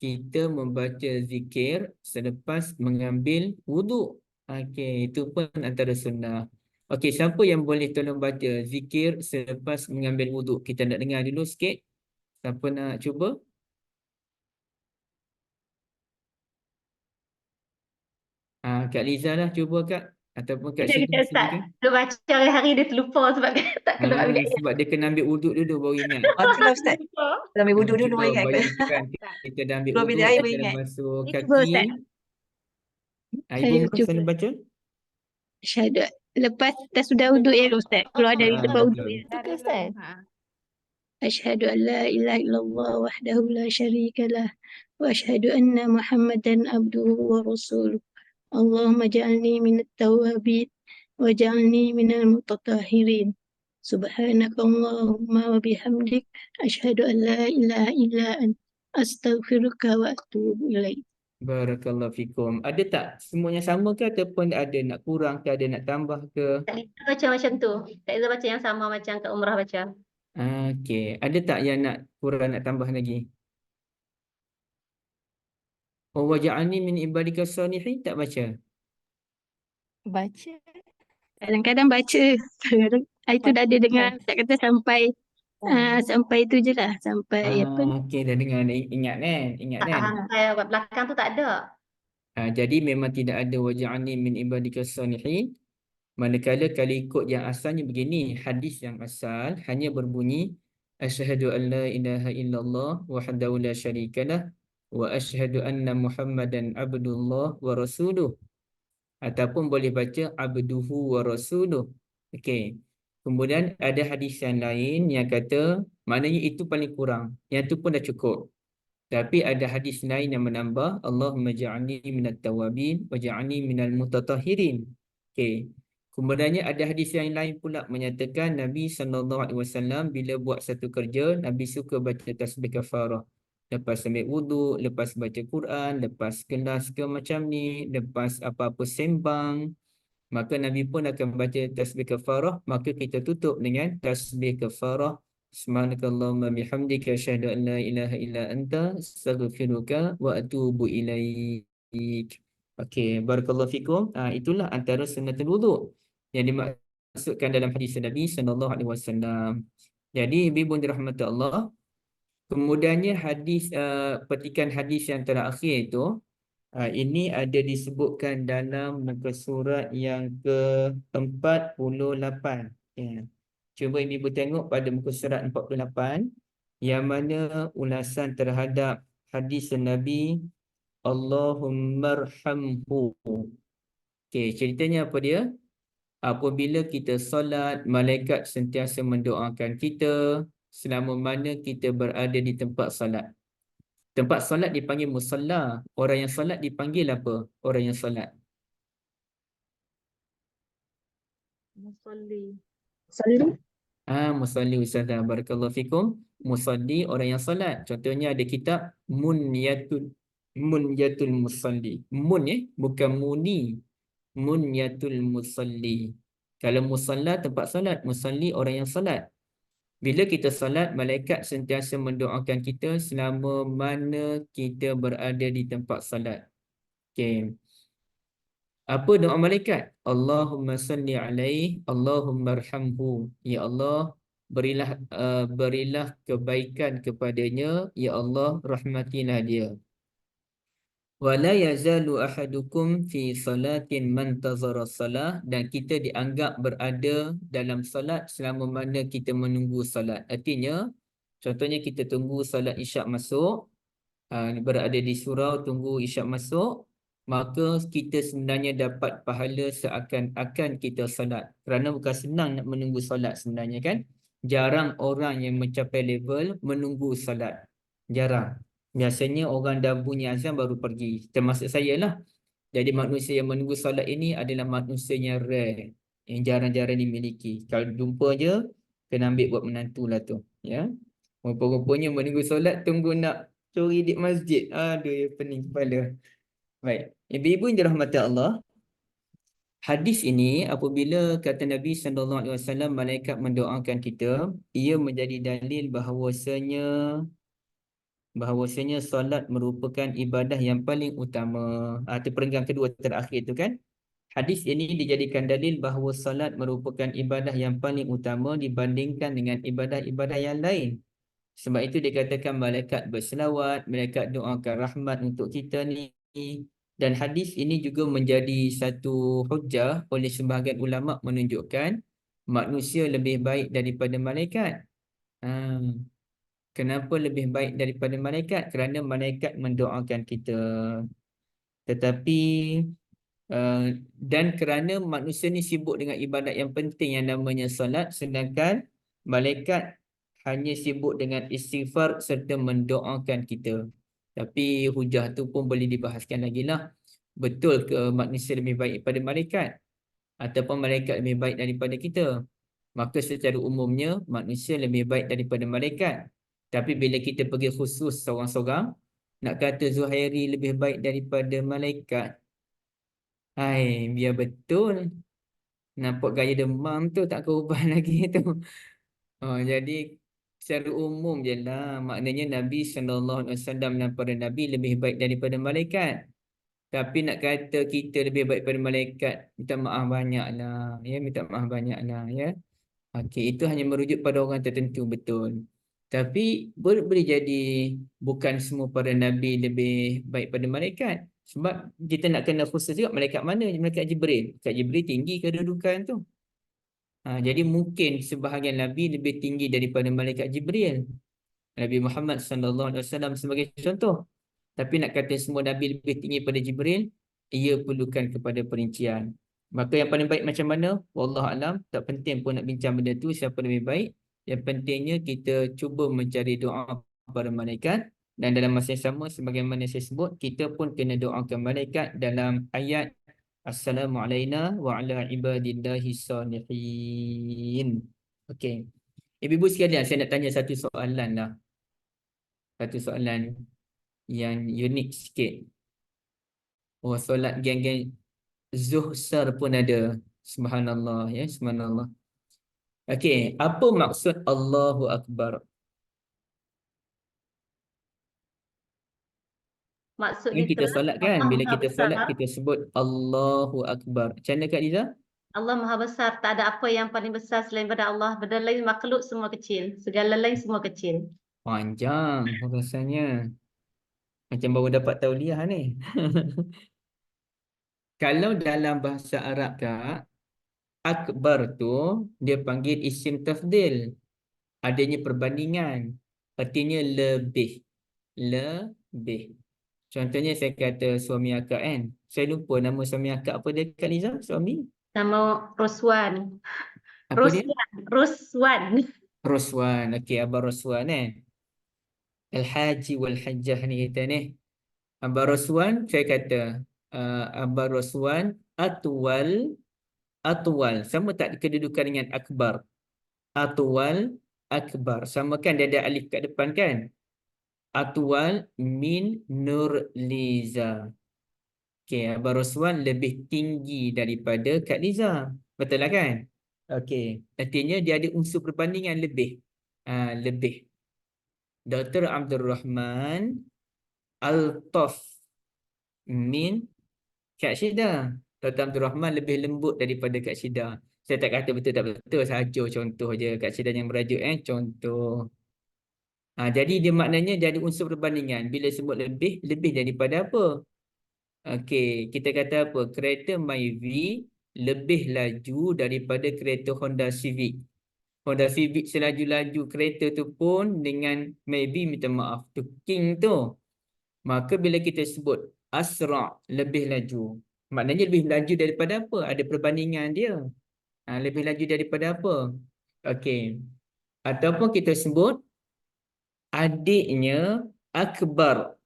kita membaca zikir selepas mengambil wuduk. Okey, itu pun antara sunnah. Okey, siapa yang boleh tolong baca zikir selepas mengambil wuduk? Kita nak dengar dulu sikit. Siapa nak cuba? Kak Liza lah cuba Kak. Ataupun Kak Kejap, Syida kejap Ustaz. silakan. Dia baca hari-hari dia terlupa sebab tak kena ambil ayat. Sebab dia kena ambil wuduk dulu baru ingat. Itulah Ustaz. Lupa. Kalau ambil wuduk dulu Cuba baru ingat. bayangkan kita dah ambil Keluar bilik wuduk, air kita baru dah ingat. basuh Ni cuba kaki. Ustaz. Ibu Saya Mak cuba. sana baca. Syahadu. Lepas dah sudah wuduk ya Ustaz. Keluar dari tempat wuduk Betul. ya. Itu ke Ustaz? Asyhadu an la ilaha illallah wahdahu la syarika lah wa asyhadu anna Muhammadan abduhu wa rasuluh. Allahumma ja'alni minat tawabin wa ja'alni minal mutatahhirin. Subhanaka Allahumma wa bihamdik asyhadu an la ilaha illa ant astaghfiruka wa atubu ilaik. Barakallahu fikum. Ada tak semuanya sama ke ataupun ada nak kurang ke, ada nak tambah ke? Tak Izzah baca macam tu. Tak Izzah baca yang sama macam Kak Umrah baca. Okey, ada tak yang nak kurang, nak tambah lagi? Wa ja'alni min ibadika salihin, tak baca? Baca. Kadang-kadang baca. Kadang itu dah ada dengar tak kata sampai itu je lah. Sampai apa ni? Okey, dah dengar, ingat kan? Ingat Tak kan? sampai kat belakang tu tak ada. Jadi memang tidak ada wa ja'alni min ibadika salihin. Manakala kalau ikut yang asalnya begini, hadis yang asal hanya berbunyi asyhadu an la ilaha illallah wahdahu la syarikalah wa asyhadu anna Muhammadan abdullah wa rasuluh, ataupun boleh baca abduhu wa rasuluh. Okey. Kemudian ada hadis yang lain yang kata maknanya itu paling kurang. Yang tu pun dah cukup. Tapi ada hadis lain yang menambah Allahumma ja'alni minat tawabin wa ja'alni minal mutatahhirin. Okey. Kemudiannya ada hadis yang lain pula menyatakan Nabi SAW bila buat satu kerja, Nabi suka baca tasbih kafarah. Lepas ambil wuduk, lepas baca Quran, lepas kelas ke macam ni, lepas apa-apa sembang, maka Nabi pun akan baca tasbih kafarah. Maka kita tutup dengan tasbih kafarah. Subhanakallahumma bihamdika asyhadu an la ilaha illa anta astaghfiruka wa atubu ilaik. Okey, barakallahu fikum. Itulah antara sunnatul wuduk yang dimaksudkan dalam hadis Nabi sallallahu alaihi wasallam. Jadi ibu dirahmati Allah, kemudiannya hadis petikan hadis yang terakhir itu, ini ada disebutkan dalam muka surat yang ke-48. Ya. Cuba ibu tengok pada muka surat 48 yang mana ulasan terhadap hadis Nabi Allahummarhamhu. Okey, ceritanya apa dia? Apabila kita solat, malaikat sentiasa mendoakan kita selama mana kita berada di tempat solat. Tempat solat dipanggil musalla. Orang yang solat dipanggil apa? Orang yang solat. Musalli. Musalli ustazah. Barakallahu fikum. Musalli, orang yang solat. Contohnya ada kitab Munyatul Musalli. Bukan muni. Munyatul Musalli. Kalau musalla tempat solat, musalli orang yang solat. Bila kita salat, malaikat sentiasa mendoakan kita selama mana kita berada di tempat salat. Okey. Apa doa malaikat? Allahumma salli alaihi, Allahumma arhamhu. Ya Allah, berilah kebaikan kepadanya. Ya Allah, rahmatilah dia. Wala yazalu ahadukum fi salatin mantazara salah, dan kita dianggap berada dalam salat selama mana kita menunggu salat. Artinya, contohnya kita tunggu salat isyak masuk, berada di surau tunggu isyak masuk, maka kita sebenarnya dapat pahala seakan-akan kita salat. Kerana bukan senang nak menunggu salat sebenarnya kan. Jarang orang yang mencapai level menunggu salat. Jarang. Biasanya orang dah bunyi azan baru pergi. Termasuk saya lah. Jadi manusia yang menunggu solat ini adalah manusia yang rare, yang jarang-jarang dimiliki. Kalau jumpa je, kena ambil buat menantu lah tu. Ya. Rupa-rupanya menunggu solat tunggu nak curi di masjid. Aduh, ya pening kepala. Baik. Ibu-ibu yang dirahmati Allah, Hadis ini apabila kata Nabi SAW malaikat mendoakan kita, ia menjadi dalil bahawasanya solat merupakan ibadah yang paling utama. Itu perenggan kedua terakhir itu kan. Hadis ini dijadikan dalil bahawa solat merupakan ibadah yang paling utama dibandingkan dengan ibadah-ibadah yang lain. Sebab itu dikatakan malaikat berselawat, malaikat doakan rahmat untuk kita ni. Dan hadis ini juga menjadi satu hujah oleh sebahagian ulama menunjukkan manusia lebih baik daripada malaikat. Ha, kenapa lebih baik daripada malaikat? Kerana malaikat mendoakan kita. Tetapi dan kerana manusia ni sibuk dengan ibadat yang penting yang namanya solat, sedangkan malaikat hanya sibuk dengan istighfar serta mendoakan kita. Tapi hujah tu pun boleh dibahaskan lagi lah. Betul ke manusia lebih baik daripada malaikat? Ataupun malaikat lebih baik daripada kita? Maka secara umumnya manusia lebih baik daripada malaikat. Tapi bila kita pergi khusus seorang-seorang, nak kata Zuhairi lebih baik daripada malaikat, hai, biar betul. Nampak gaya demam tu tak ke ubah lagi tu. Jadi secara umum je lah. Maknanya Nabi SAW dan para Nabi lebih baik daripada malaikat. Tapi nak kata kita lebih baik daripada malaikat, minta maaf banyak lah. Ya, minta maaf banyak lah. Ya. Okey, itu hanya merujuk pada orang tertentu, betul. Tapi boleh jadi bukan semua para Nabi lebih baik pada malaikat. Sebab kita nak kena khusus juga malaikat mana? Malaikat Jibril. Malaikat Jibril tinggi kedudukan tu. Jadi mungkin sebahagian Nabi lebih tinggi daripada malaikat Jibril. Nabi Muhammad SAW sebagai contoh. Tapi nak kata semua Nabi lebih tinggi pada Jibril, ia perlukan kepada perincian. Maka yang paling baik macam mana? Wallahualam, tak penting pun nak bincang benda tu siapa lebih baik. Yang pentingnya kita cuba mencari doa para malaikat. Dan dalam masa yang sama, sebagaimana saya sebut, kita pun kena doakan malaikat dalam ayat Assalamualaikum wa ala ibadillahi salihin. Okey. Ibu-ibu sekalian, saya nak tanya satu soalan lah. Satu soalan yang unik sikit. Oh, solat geng-geng Zuhsar pun ada. Subhanallah, ya, subhanallah. Okey, apa maksud Allahu Akbar? Maksud Ini kita kita solat kan? Allah Bila Maha kita Besar. solat, kita sebut Allahu Akbar. Macam mana Kak Liza? Allah Maha Besar. Tak ada apa yang paling besar selain daripada Allah. Benda lain makhluk semua kecil. Segala lain semua kecil. Panjang rasanya. Macam baru dapat tauliah ni. Kalau dalam bahasa Arab Kak, Akbar tu dia panggil isim tafdil. Adanya perbandingan. Artinya lebih. Lebih. Contohnya saya kata suami akak kan. Saya lupa nama suami akak apa dia Kak Liza? Suami? Nama Roswan. Apa dia? Roswan. Roswan. Okey, Abang Roswan Al-Haji wal-Hajjah ni kita ni. Abang Roswan, saya kata Abang Roswan Atwal. Sama tak kedudukan dengan Akbar? Atwal, Akbar. Sama kan dia ada alif kat depan kan? Atwal min Nurliza. Okey, Abang Roswan lebih tinggi daripada Kak Liza. Betul lah kan? Okey, artinya dia ada unsur perbandingan lebih. Lebih. Dr. Abdul Rahman Altaf min Kak Syida. Dr. Abdul Rahman lebih lembut daripada Kak Syida. Saya tak kata betul tak betul, sahaja contoh je. Kak Syida yang merajuk contoh. Jadi dia maknanya dia ada unsur perbandingan. Bila sebut lebih daripada apa? Okey, kita kata apa? Kereta Myvi lebih laju daripada kereta Honda Civic. Honda Civic selaju-laju kereta tu pun dengan Myvi minta maaf. Tu King tu. Maka bila kita sebut Asra lebih laju. Maknanya lebih laju daripada apa? Ada perbandingan dia. Lebih laju daripada apa? Okey. Ataupun kita sebut adiknya Akbar.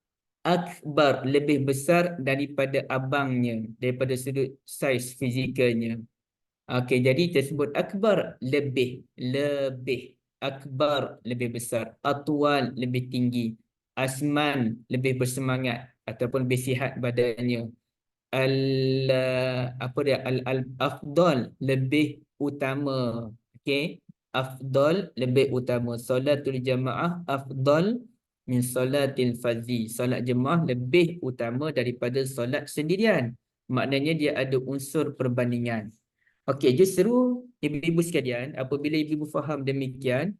Akbar lebih besar daripada abangnya, daripada sudut saiz fizikalnya. Okey, jadi kita sebut Akbar lebih. Akbar lebih besar. Atwal lebih tinggi. Asman lebih bersemangat ataupun lebih sihat badannya. al apa dia al afdal lebih utama. Okey, afdal lebih utama. Solatul jamaah afdal min solatil fardhi. Solat jemaah lebih utama daripada solat sendirian. Maknanya dia ada unsur perbandingan. Okey, justru ibu-ibu sekalian, apabila ibu-ibu faham demikian,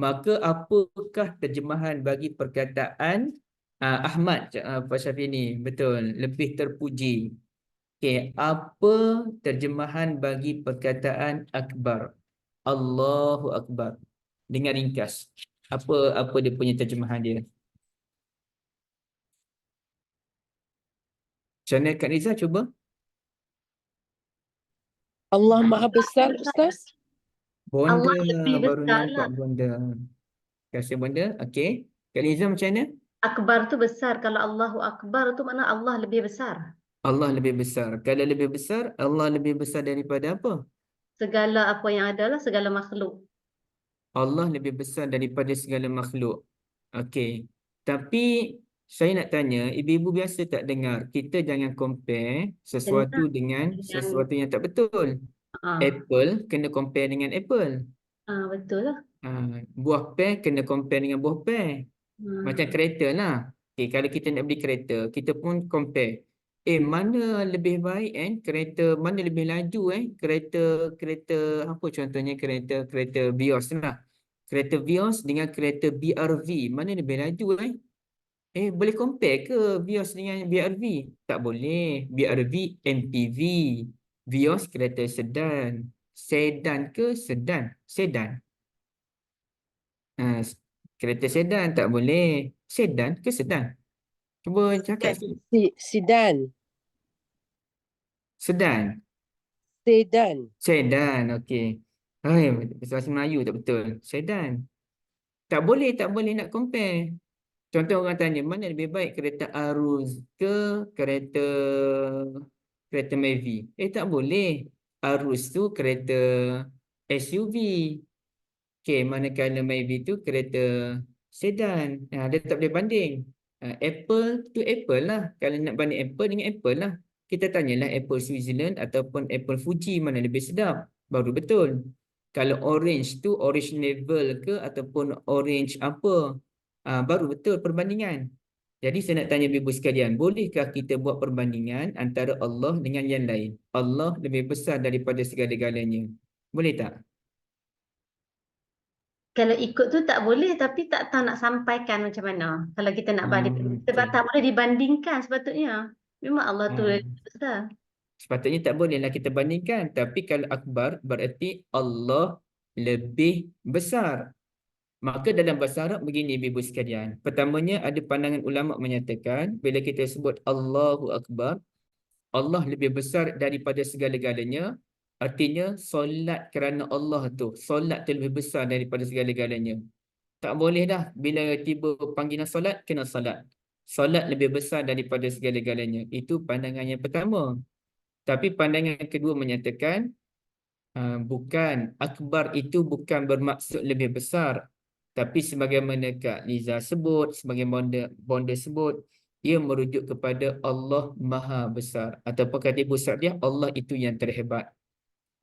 maka apakah terjemahan bagi perkataan Ahmad Pak Syafiq ni? Betul, lebih terpuji. Okey, apa terjemahan bagi perkataan akbar? Allahu akbar. Dengan ringkas. Apa dia punya terjemahan dia? Macam mana Kak Niza cuba? Allah Maha Besar, Ustaz. Bonda Allah lebih baru besar nampak lah. bonda. Terima kasih bonda. Okey. Kak Niza macam mana? Akbar tu besar. Kalau Allahu Akbar tu makna Allah lebih besar. Allah lebih besar. Kalau lebih besar, Allah lebih besar daripada apa? Segala apa yang ada lah, segala makhluk. Allah lebih besar daripada segala makhluk. Okey. Tapi saya nak tanya, ibu-ibu biasa tak dengar, kita jangan compare sesuatu Dengar dengan dengan sesuatu yang tak betul. Apple kena compare dengan apple. betul lah. Buah pear kena compare dengan buah pear. Macam Hmm. kereta lah. Okay, kalau kita nak beli kereta, kita pun compare. Mana lebih baik kereta mana lebih laju kereta kereta apa contohnya kereta Vios lah. Kereta Vios dengan kereta BRV, mana lebih laju boleh compare ke Vios dengan BRV? Tak boleh. BRV MPV. Vios kereta sedan. Sedan ke sedan? Sedan. Ah, kereta sedan tak boleh. Sedan ke sedan? Cuba cakap sikit. Sedan. Sedan. Sedan. Sedan, okey. Hai, bahasa Melayu tak betul. Sedan. Tak boleh nak compare. Contoh orang tanya, mana lebih baik kereta Aruz ke kereta kereta Mavic? Tak boleh. Aruz tu kereta SUV. Okey, manakala Mavic tu kereta sedan. Dia tak boleh banding. Apple tu Apple lah. Kalau nak banding Apple dengan Apple lah. Kita tanyalah Apple Switzerland ataupun Apple Fuji mana lebih sedap. Baru betul. Kalau orange tu orange navel ke ataupun orange apa. Baru betul perbandingan. Jadi saya nak tanya ibu sekalian, bolehkah kita buat perbandingan antara Allah dengan yang lain? Allah lebih besar daripada segala-galanya. Boleh tak? Kalau ikut tu tak boleh, tapi tak tahu nak sampaikan macam mana. Kalau kita nak banding, sebab Okey. tak boleh dibandingkan sepatutnya. Memang Allah tu Ah, lebih besar. Sepatutnya tak bolehlah kita bandingkan. Tapi kalau akbar berarti Allah lebih besar. Maka dalam bahasa Arab begini ibu-ibu sekalian. Pertamanya ada pandangan ulama menyatakan bila kita sebut Allahu Akbar, Allah lebih besar daripada segala-galanya. Artinya solat kerana Allah tu. Solat tu lebih besar daripada segala-galanya. Tak boleh dah bila tiba panggilan solat, kena solat. Solat lebih besar daripada segala-galanya. Itu pandangan yang pertama. Tapi pandangan yang kedua menyatakan bukan. Akbar itu bukan bermaksud lebih besar. Tapi sebagaimana Kak Liza sebut, sebagaimana Bonda sebut, ia merujuk kepada Allah Maha Besar. Ataupun kata Ibu Sa'diah, Allah itu yang terhebat.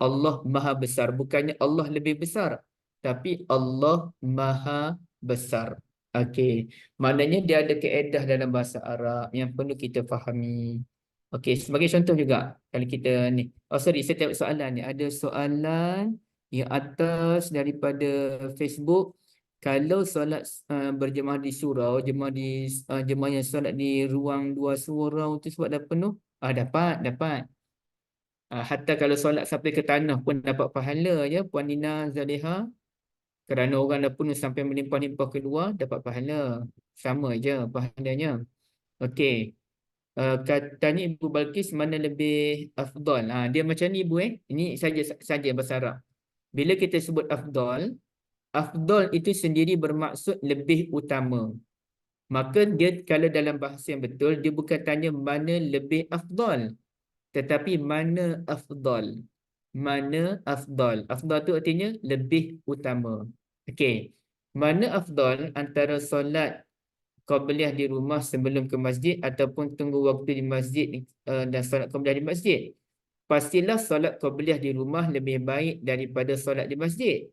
Allah Maha Besar. Bukannya Allah lebih besar. Tapi Allah Maha Besar. Okey. Maknanya dia ada kaedah dalam bahasa Arab yang perlu kita fahami. Okey. Sebagai contoh juga. Kalau kita ni. Oh sorry, saya tengok soalan ni. Ada soalan yang atas daripada Facebook. Kalau solat berjemaah di surau, jemaah yang solat di ruang dua surau tu sebab dah penuh. Dapat. Hatta kalau solat sampai ke tanah pun dapat pahala je Puan Nina Zaliha. Kerana orang dah penuh sampai melimpah-limpah keluar, dapat pahala. Sama je pahalanya. Okey. Katanya Ibu Balkis mana lebih afdal? Dia macam ni Ibu Ini saja bahasa Arab. Bila kita sebut afdal, afdal itu sendiri bermaksud lebih utama. Maka dia kalau dalam bahasa yang betul, dia bukan tanya mana lebih afdal. Tetapi mana afdal. Mana afdal. Afdal tu artinya lebih utama. Okey. Mana afdal antara solat qabliyah di rumah sebelum ke masjid ataupun tunggu waktu di masjid dan solat qabliyah di masjid. Pastilah solat qabliyah di rumah lebih baik daripada solat di masjid.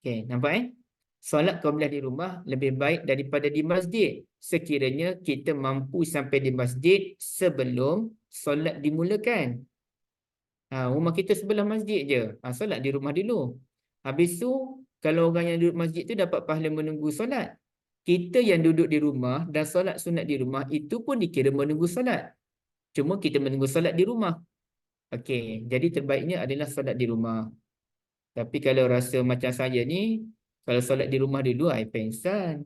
Okey, nampak? Solat qabliyah di rumah lebih baik daripada di masjid sekiranya kita mampu sampai di masjid sebelum solat dimulakan. Rumah kita sebelah masjid je. Solat di rumah dulu. Habis tu, kalau orang yang duduk masjid tu dapat pahala menunggu solat. Kita yang duduk di rumah dan solat sunat di rumah itu pun dikira menunggu solat. Cuma kita menunggu solat di rumah. Okey, jadi terbaiknya adalah solat di rumah. Tapi kalau rasa macam saya ni, kalau solat di rumah dulu, saya pengsan.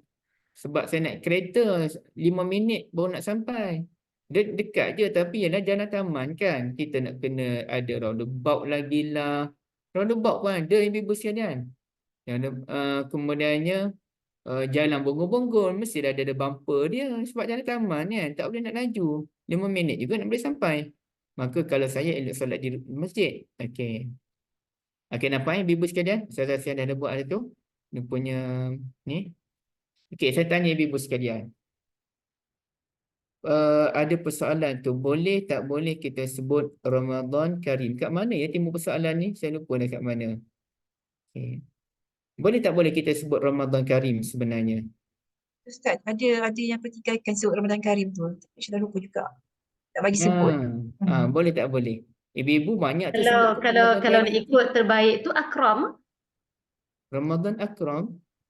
Sebab saya naik kereta 5 minit baru nak sampai. Dekat je, tapi ialah jalan taman kan. Kita nak kena ada roundabout lagi lah. Roundabout pun ada ibu-ibu sekalian. Kemudiannya jalan bonggol-bonggol mesti dah ada bumper dia sebab jalan taman kan. Tak boleh nak laju. 5 minit juga nak boleh sampai. Maka kalau saya elok solat di masjid. Okey. Okey, nampak ibu-ibu sekalian? Saya dah ada buat tu. Dia punya ni. Okey, saya tanya ibu-ibu sekalian. Ada persoalan tu, boleh tak boleh kita sebut Ramadan Karim? Kat mana ya timbul persoalan ni? Saya lupa dah kat mana. Okay. Boleh tak boleh kita sebut Ramadan Karim sebenarnya? Ustaz, ada yang pertikaikan sebut Ramadan Karim tu. Tapi saya dah lupa juga. Tak bagi sebut. Boleh tak boleh? Ibu-ibu banyak tu Kalau sebut kalau Ramadan kalau Karim. nak ikut terbaik tu Akram. Ramadan Akram.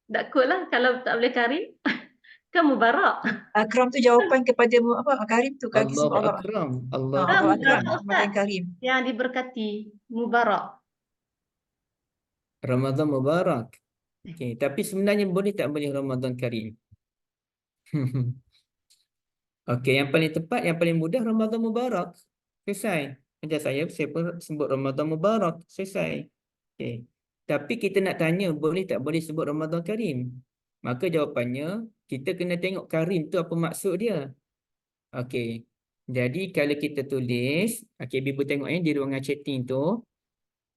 Tak ikut lah kalau tak boleh Karim. Kan Mubarak. Akram tu jawapan kepada apa? Karim tu kaki Allahu sebut Allah. Akram. Allahu Allah Akram. Mubarak Ramadan Ustaz. Karim. Yang diberkati. Mubarak. Ramadan Mubarak. Okay. Tapi sebenarnya boleh tak boleh Ramadan Karim? Okey, yang paling tepat, yang paling mudah Ramadan Mubarak. Selesai. Macam saya pun sebut Ramadan Mubarak. Selesai. Okey. Tapi kita nak tanya, boleh tak boleh sebut Ramadan Karim? Maka jawapannya, kita kena tengok Karim tu apa maksud dia. Okey. Jadi kalau kita tulis, okey, ibu tengok di ruangan chatting tu,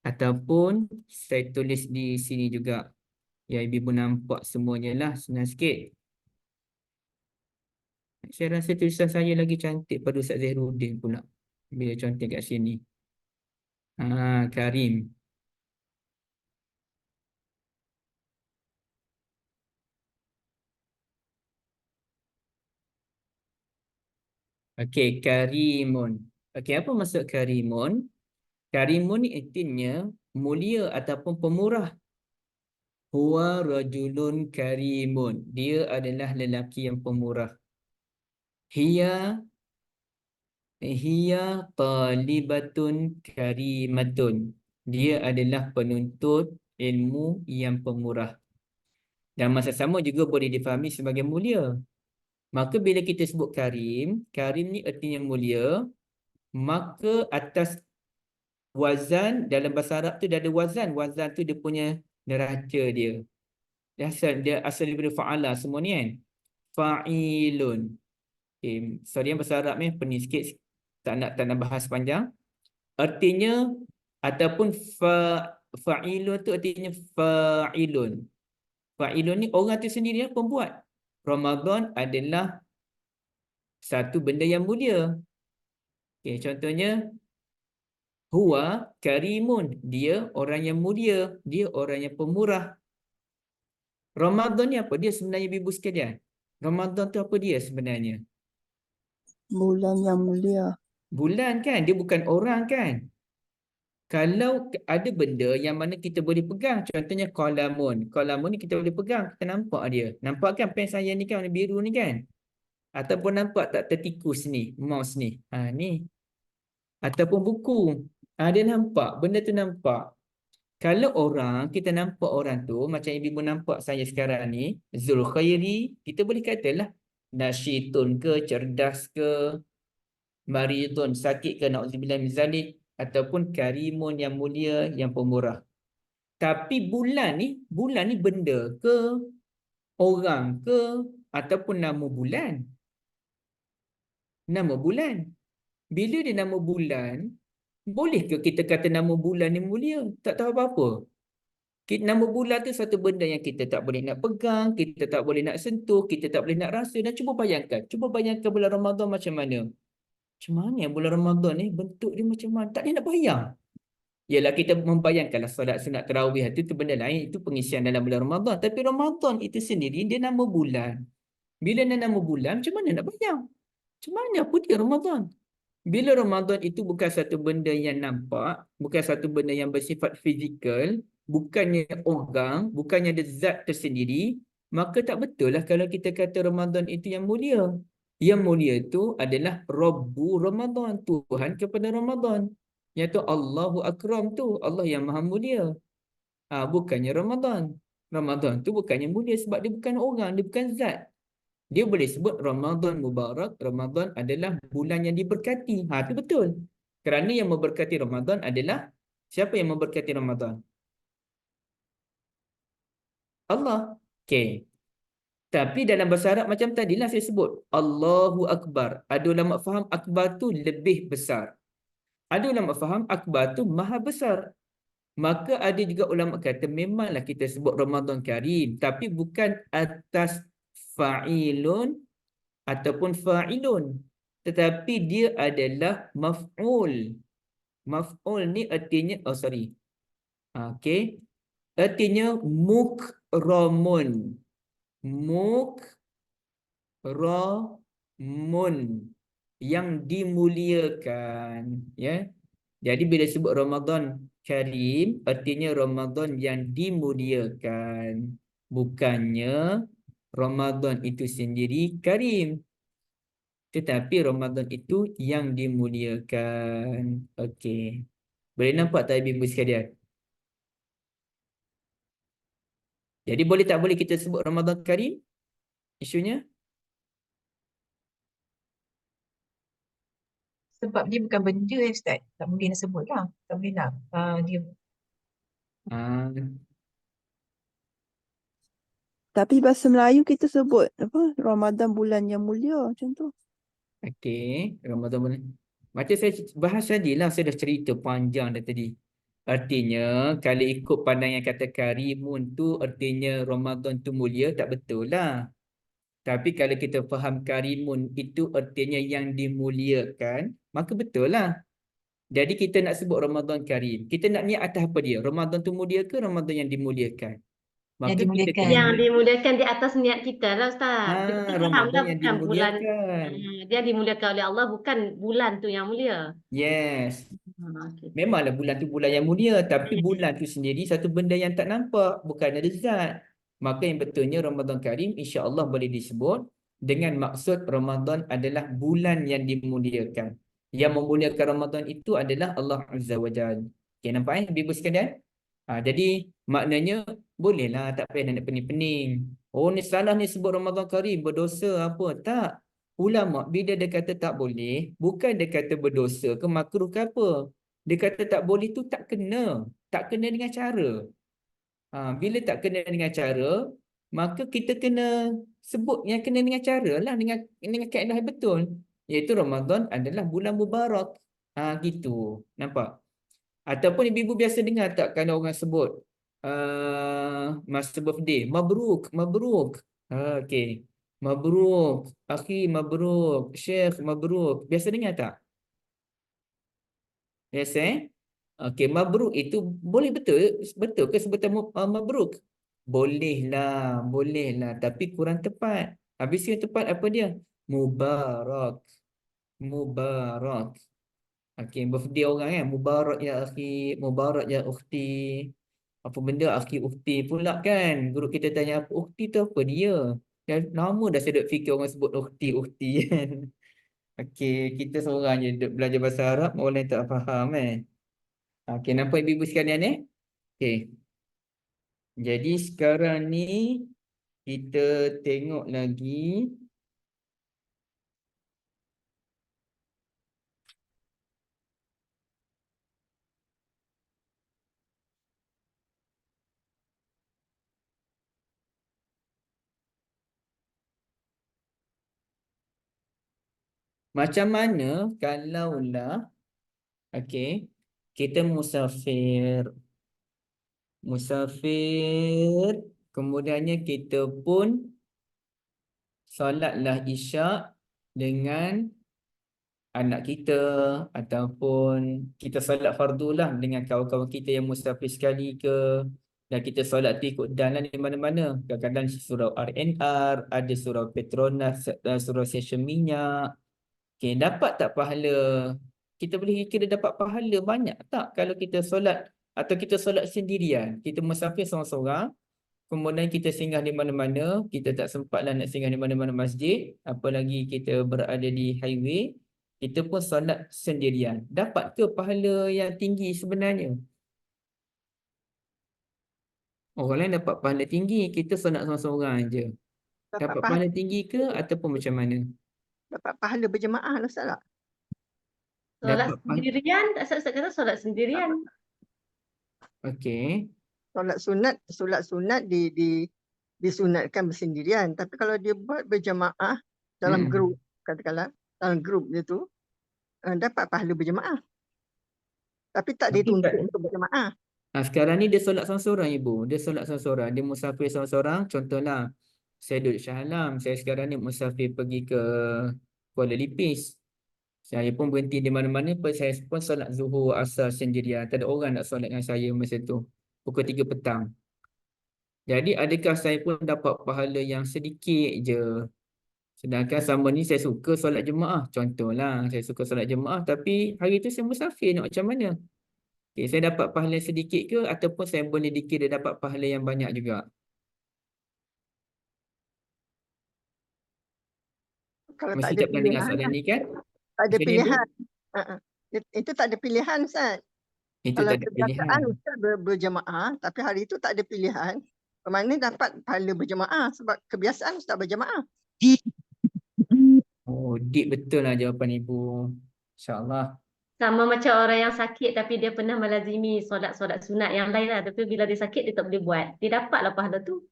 ataupun saya tulis di sini juga. Ya, ibu nampak semuanya lah, senang sikit. Saya rasa tulisan saya lagi cantik pada Ustaz Zahruddin pula. Bila cantik kat sini. Karim. Okey, Karimun. Okey, apa maksud Karimun? Karimun ni artinya mulia ataupun pemurah. Huwa rajulun karimun. Dia adalah lelaki yang pemurah. Hiya talibatun karimatun. Dia adalah penuntut ilmu yang pemurah. Dan masa sama juga boleh difahami sebagai mulia. Maka bila kita sebut Karim, Karim ni artinya mulia, maka atas wazan, dalam bahasa Arab tu dia ada wazan. Wazan tu dia punya neraca dia. Dia asal daripada fa'ala semua ni kan. Fa'ilun. Okay, sorry yang bahasa Arab ni pening sikit. Tak nak bahas panjang. Artinya ataupun fa'ilun tu artinya fa'ilun. Fa'ilun ni orang tu sendiri yang pembuat. Ramadan adalah satu benda yang mulia. Okay, contohnya huwa karimun. Dia orang yang mulia. Dia orang yang pemurah. Ramadan ni apa dia sebenarnya ibu sekalian? Ramadan tu apa dia sebenarnya? Bulan yang mulia. Bulan kan? Dia bukan orang kan? Kalau ada benda yang mana kita boleh pegang, contohnya kolamun. Kolamun ni kita boleh pegang, kita nampak dia. Nampak kan pen saya ni kan warna biru ni kan? Ataupun nampak tak tertikus ni, mouse ni. Ni. Ataupun buku. Dia nampak, benda tu nampak. Kalau orang, kita nampak orang tu, macam ibu nampak saya sekarang ni, Zulkhairi, kita boleh katalah nasyitun ke, cerdas ke, maridun, sakit ke, na'udzubillah min zalik, ataupun karimun yang mulia, yang pemurah. Tapi bulan ni benda ke, orang ke, ataupun nama bulan. Nama bulan. Bila dia nama bulan, boleh ke kita kata nama bulan ni mulia? Tak tahu apa-apa. Nama bulan tu satu benda yang kita tak boleh nak pegang, kita tak boleh nak sentuh, kita tak boleh nak rasa. Dan cuba bayangkan bulan Ramadan macam mana. Macam mana bulan Ramadan ni bentuk dia macam mana? Tak boleh nak bayang. Yalah, kita membayangkanlah solat sunat tarawih itu benda lain, itu pengisian dalam bulan Ramadan. Tapi Ramadan itu sendiri dia nama bulan. Bila dia nama bulan, macam mana nak bayang? Macam mana apa dia Ramadan? Bila Ramadan itu bukan satu benda yang nampak, bukan satu benda yang bersifat fizikal, bukannya orang, bukannya ada zat tersendiri, maka tak betul lah kalau kita kata Ramadan itu yang mulia. Yang mulia itu adalah Rabbu Ramadan, Tuhan kepada Ramadan. Iaitu Allahu Akram tu, Allah yang maha mulia. Bukannya Ramadan. Ramadan tu bukannya mulia sebab dia bukan orang, dia bukan zat. Dia boleh sebut Ramadan Mubarak, Ramadan adalah bulan yang diberkati. Itu betul. Kerana yang memberkati Ramadan adalah, siapa yang memberkati Ramadan? Allah. Okey. Tapi dalam bahasa Arab macam tadilah saya sebut, Allahu Akbar. Ada ulama faham akbar tu lebih besar. Ada ulama faham akbar tu maha besar. Maka ada juga ulama kata memanglah kita sebut Ramadan Karim, tapi bukan atas fa'ilun ataupun fa'ilun, tetapi dia adalah maf'ul. Maf'ul ni artinya, okey, artinya mukramun. Mukramun, yang dimuliakan, ya. Jadi bila sebut Ramadan Karim, artinya Ramadan yang dimuliakan, bukannya Ramadan itu sendiri Karim, tetapi Ramadan itu yang dimuliakan. Okey. Boleh nampak tak ibu-ibu sekalian? Jadi boleh tak boleh kita sebut Ramadan Karim? Isunya? Sebab dia bukan benda Ustaz. Tak boleh nak sebut lah. Tak boleh nak dia Ah, Tapi bahasa Melayu kita sebut apa? Ramadan bulan yang mulia macam tu. okey. Ramadan boleh. Macam saya bahas tadilah, saya dah cerita panjang dah tadi. Artinya, kalau ikut pandangan kata Karimun tu, artinya Ramadan tu mulia, tak betul lah. Tapi kalau kita faham Karimun itu artinya yang dimuliakan, maka betul lah. Jadi kita nak sebut Ramadan Karim. Kita nak niat atas apa dia? Ramadan tu mulia ke Ramadan yang dimuliakan? yang Maka kita dimuliakan. Yang kena dimuliakan di atas niat kita lah Ustaz. Kita Ramadan fahamlah yang bukan bulan. dimuliakan. Dia dimuliakan oleh Allah, bukan bulan tu yang mulia. Yes. Okey. Memanglah bulan tu bulan yang mulia, tapi bulan tu sendiri satu benda yang tak nampak, bukan ada zat. Maka yang betulnya Ramadan Karim insya-Allah boleh disebut dengan maksud Ramadan adalah bulan yang dimuliakan. Yang memuliakan Ramadan itu adalah Allah Azza wa Jalla. Okey, nampak ibu sekalian? Jadi maknanya bolehlah, tak payah nak pening-pening. Oh, ni salah ni sebut Ramadan Karim, berdosa apa? Tak. Ulama bila dia kata tak boleh, bukan dia kata berdosa ke makruh ke apa. Dia kata tak boleh tu tak kena. Tak kena dengan cara. Bila tak kena dengan cara, maka kita kena sebut yang kena dengan cara lah, dengan kaedah yang betul. Iaitu Ramadan adalah bulan mubarak. Gitu. Nampak? Ataupun ibu-ibu biasa dengar tak kalau orang sebut masa birthday, mabruk, mabruk. Okey. Mabruk, akhi mabruk, syekh mabruk. Biasa dengar tak? Biasa Okey, mabruk itu boleh betul? Betul ke sebutan mabruk? Bolehlah, bolehlah, tapi kurang tepat. Habis yang tepat apa dia? Mubarak. Mubarak. Okey, birthday orang kan. Mubarak ya akhi, mubarak ya ukhti. Apa benda akhi ukhti pula kan? Guru kita tanya apa ukhti tu apa dia? Dan lama dah saya duk fikir orang sebut ukhti ukhti kan. Okey, kita seorang je duk belajar bahasa Arab, orang lain tak faham kan. Okey, nampak ibu-ibu sekalian Okey. Jadi sekarang ni kita tengok lagi macam mana kalaulah okey, kita musafir. musafir. Kemudiannya kita pun solatlah isyak dengan anak kita, ataupun kita solat fardu lah dengan kawan-kawan kita yang musafir sekali ke, dan kita solat tu ikut dan lah di mana-mana. Kadang-kadang surau RNR, ada surau Petronas, surau stesen minyak. Okay, dapat tak pahala? Kita boleh kira dapat pahala banyak tak kalau kita solat atau kita solat sendirian? Kita musafir seorang-seorang, kemudian kita singgah di mana-mana, kita tak sempatlah nak singgah di mana-mana masjid, apalagi kita berada di highway, kita pun solat sendirian. Dapat ke pahala yang tinggi sebenarnya? Orang lain dapat pahala tinggi, kita solat seorang-seorang je. Dapat Dapat pahala, pahala tinggi ke ataupun macam mana? dapat pahala berjemaah lah Ustaz tak? Solat Dapat pahala. sendirian, Ustaz kata solat sendirian. Okey. Solat sunat disunatkan bersendirian. Tapi kalau dia buat berjemaah dalam Mm-mm. grup, katakanlah dalam grup dia tu, dapat pahala berjemaah. Tapi tak Tapi dituntut tak. untuk berjemaah. Sekarang ni dia solat seorang-seorang ibu. Dia solat seorang-seorang. Dia musafir seorang-seorang. Contohlah, saya duduk Shah Alam. Saya sekarang ni musafir pergi ke Kuala Lipis. Saya pun berhenti di mana-mana. Saya pun solat Zuhur Asar sendirian. Tak ada orang nak solat dengan saya masa tu. Pukul 3 petang. Jadi adakah saya pun dapat pahala yang sedikit je? Sedangkan sama ni saya suka solat jemaah. Contohlah, saya suka solat jemaah. Tapi hari tu saya musafir, nak macam mana? Okay, saya dapat pahala sedikit ke ataupun saya boleh dikira dapat pahala yang banyak juga? Kalau tak Mesti ada tak pernah dengar pilihan, soalan ni kan? tak ada Macam ni, Bu? pilihan. Itu tak ada pilihan Ustaz. Itu Kalau tak ada kebiasaan pilihan. Ustaz berjemaah, tapi hari itu tak ada pilihan, bermakna dapat pahala berjemaah sebab kebiasaan Ustaz berjemaah. Oh, deep betul lah jawapan Ibu. InsyaAllah. Sama macam orang yang sakit tapi dia pernah melazimi solat-solat sunat yang lain lah. Tapi bila dia sakit dia tak boleh buat. Dia dapatlah pahala tu.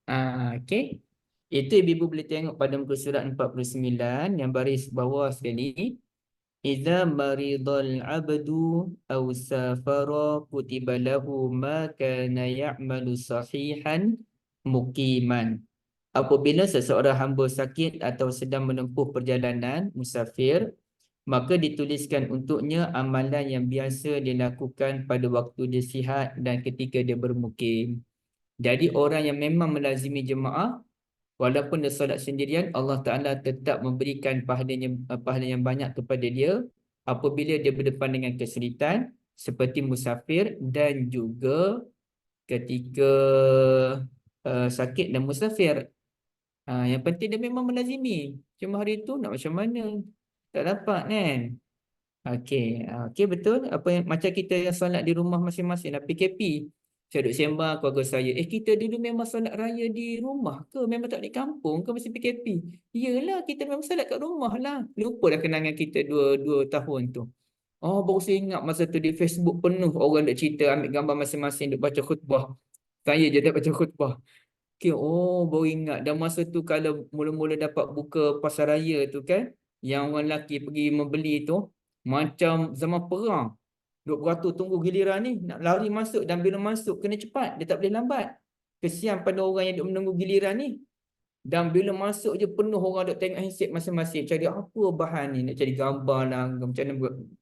Okey. Itu Ibu boleh tengok pada muka surat 49 yang baris bawah sekali. Idza maridal abdu aw safara kutiba lahu ma kana ya'malu sahihan muqiman. Apabila seseorang hamba sakit atau sedang menempuh perjalanan musafir, maka dituliskan untuknya amalan yang biasa dilakukan pada waktu dia sihat dan ketika dia bermukim. Jadi orang yang memang melazimi jemaah, walaupun dia solat sendirian, Allah Ta'ala tetap memberikan pahala yang banyak kepada dia apabila dia berdepan dengan kesulitan seperti musafir dan juga ketika sakit dan musafir. Yang penting dia memang melazimi. Cuma hari tu nak macam mana? Tak dapat kan? Okey, betul. Apa yang macam kita yang solat di rumah masing-masing lah PKP. Saya duduk sembang keluarga saya. Kita dulu memang solat raya di rumah ke? Memang tak di kampung ke masa PKP? Iyalah, kita memang solat kat rumah lah. Lupa dah kenangan kita dua tahun tu. Oh, baru saya ingat masa tu di Facebook penuh orang duk cerita ambil gambar masing-masing duk baca khutbah. Saya je dah baca khutbah. Baru ingat. Dan masa tu kalau mula-mula dapat buka pasar raya tu kan, yang orang lelaki pergi membeli tu, macam zaman perang. Duk beratur tunggu giliran ni, nak lari masuk dan bila masuk kena cepat, dia tak boleh lambat. Kesian pada orang yang duk menunggu giliran ni. Dan bila masuk je penuh orang duk tengok handset masing-masing, cari apa bahan ni, nak cari gambar lah, macam mana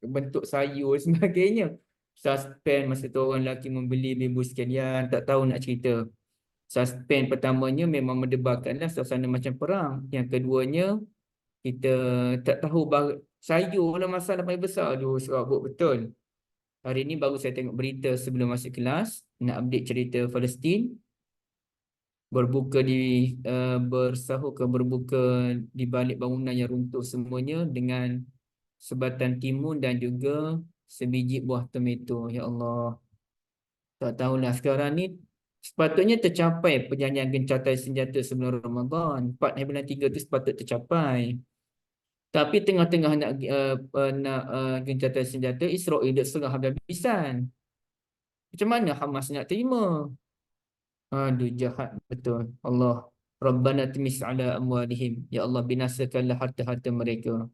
bentuk sayur dan sebagainya. Suspend masa tu orang lelaki membeli ibu sekalian, tak tahu nak cerita. Suspend pertamanya memang mendebarkanlah suasana macam perang. Yang keduanya, kita tak tahu sayur lah masalah paling besar. Aduh, serabut betul. Hari ni baru saya tengok berita sebelum masuk kelas, nak update cerita Palestin. Berbuka di balik bangunan yang runtuh semuanya dengan sebatan timun dan juga sebiji buah tomato. Ya Allah. Tak tahulah sekarang ni sepatutnya tercapai perjanjian gencatan senjata sebelum Ramadan. 4 bulan 3 tu sepatutnya tercapai. Tapi tengah-tengah nak gencatan senjata, Israel dah serang habis-habisan. Macam mana Hamas nak terima? Aduh, jahat betul. Allah, Rabbana tumis ala amwalihim. Ya Allah, binasakanlah harta-harta mereka.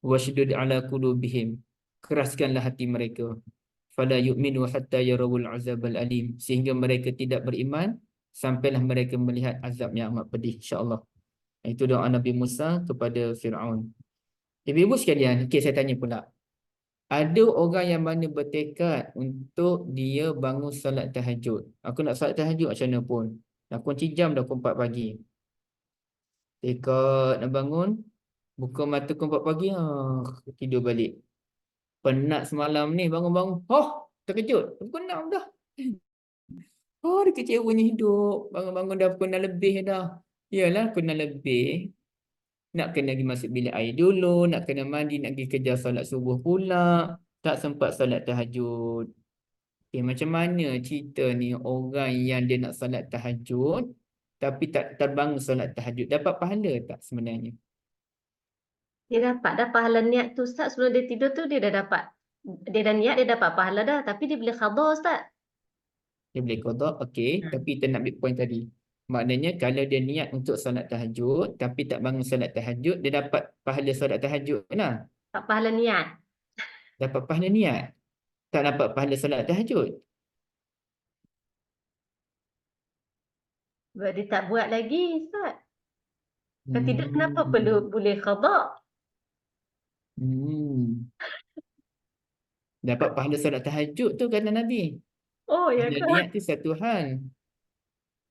Washdud ala qulubihim. Keraskanlah hati mereka. fala yu'minu hatta yarawul azabal alim, sehingga mereka tidak beriman sampailah mereka melihat azab yang amat pedih, insya-Allah. Itu doa Nabi Musa kepada Firaun. Ibu-ibu sekalian, okey, saya tanya pula. Ada orang yang mana bertekad untuk dia bangun solat tahajud. Aku nak solat tahajud macam mana pun. Dah kunci jam dah pukul 4 pagi. Tekad nak bangun, buka mata pukul 4 pagi, tidur balik. Penat semalam ni, bangun-bangun, terkejut. Pukul 6 dah. Dia kecewanya hidup. Bangun-bangun dah pukul 6 lebih dah. Yalah, pukul 6 lebih. Nak kena pergi masuk bilik air dulu, nak kena mandi, nak pergi kejar solat subuh pula. Tak sempat solat tahajud. Macam mana cerita ni orang yang dia nak solat tahajud tapi tak terbangun solat tahajud, dapat pahala tak sebenarnya? Dia dapat dah pahala niat tu Ustaz. Sebelum dia tidur tu dia dah dapat. Dia dah niat, dia dapat pahala dah. Tapi dia boleh qada Ustaz. Dia boleh qada, okey. Tapi kita nak ambil point tadi. Maknanya kalau dia niat untuk solat tahajud tapi tak bangun solat tahajud, dia dapat pahala solat tahajud lah. Tak pahala niat. Dapat pahala niat. Tak dapat pahala solat tahajud. Sebab dia tak buat lagi Ustaz. Kalau tidak kenapa perlu boleh qada? Dapat pahala solat tahajud tu kata Nabi. Oh ya Pahala ke? niat tu satu hal.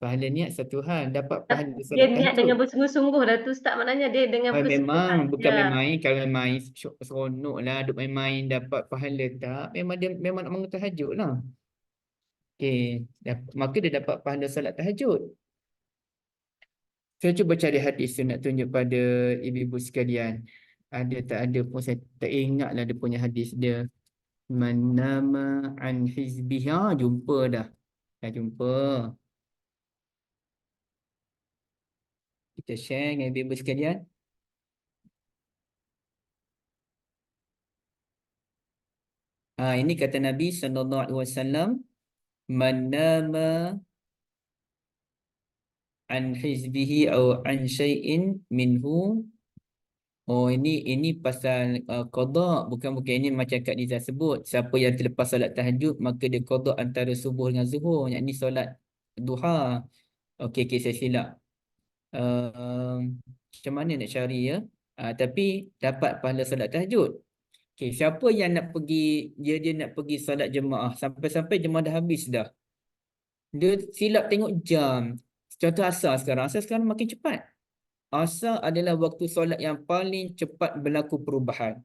Pahala niat satu hal. Dapat pahala Dia solat niat tahajud. dengan bersungguh-sungguh dah tu Ustaz. Maknanya dia dengan Memang kesungguhan. bukan Ya. main-main. Kalau main seronok lah, duk main-main dapat pahala tak. Memang dia memang nak bangun tahajud lah. Okey, maka dia dapat pahala solat tahajud. Saya cuba cari hadis tu nak tunjuk pada ibu-ibu sekalian. Ada tak ada pun saya tak ingat lah dia punya hadis dia. Man nama an hizbiha, jumpa dah. Dah jumpa. Kita share dengan ibu-ibu sekalian. Ini kata Nabi SAW, man nama an hizbihi atau an syai'in minhu. Ini pasal qada, bukan ini macam Kak Liza sebut. Siapa yang terlepas solat tahajud maka dia qada antara subuh dengan zuhur, yakni solat duha. Okey, saya silap. Macam mana nak cari ya? Tapi dapat pahala solat tahajud. Okey, siapa yang nak pergi, dia nak pergi solat jemaah, sampai-sampai jemaah dah habis dah. Dia silap tengok jam. Contoh asar sekarang makin cepat. Asar adalah waktu solat yang paling cepat berlaku perubahan.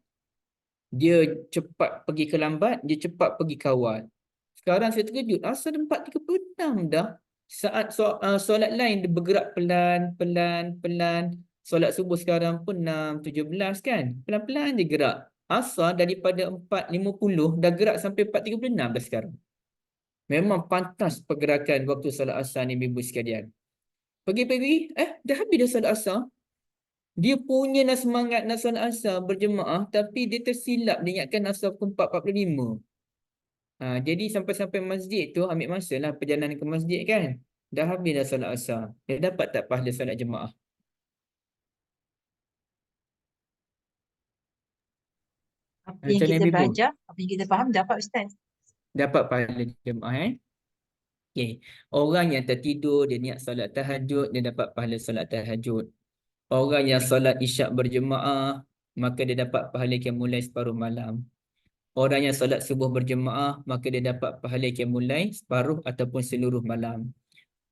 Dia cepat pergi ke lambat, dia cepat pergi kawal. Sekarang saya terkejut, asar 4.36 dah. Saat solat lain dia bergerak pelan. Solat subuh sekarang pun 6.17 kan. Pelan-pelan dia gerak. Asar daripada 4.50 dah gerak sampai 4.36 dah sekarang. Memang pantas pergerakan waktu solat asar ni ibu sekalian. Pagi-pagi, dah habis dah solat asar. Dia punya nak semangat nak solat asar berjemaah, tapi dia tersilap dia ingatkan asar pukul 4.45. Jadi sampai-sampai masjid tu ambil masa lah perjalanan ke masjid kan. Dah habis dah solat asar. Dia dapat tak pahala solat jemaah? Apa yang Macam kita Nabi Bu? belajar, apa yang kita faham dapat Ustaz. Dapat pahala jemaah Okay. Orang yang tertidur dia niat solat tahajud, dia dapat pahala solat tahajud. Orang yang solat isyak berjemaah, maka dia dapat pahala yang mulai separuh malam. Orang yang solat subuh berjemaah, maka dia dapat pahala yang mulai separuh ataupun seluruh malam.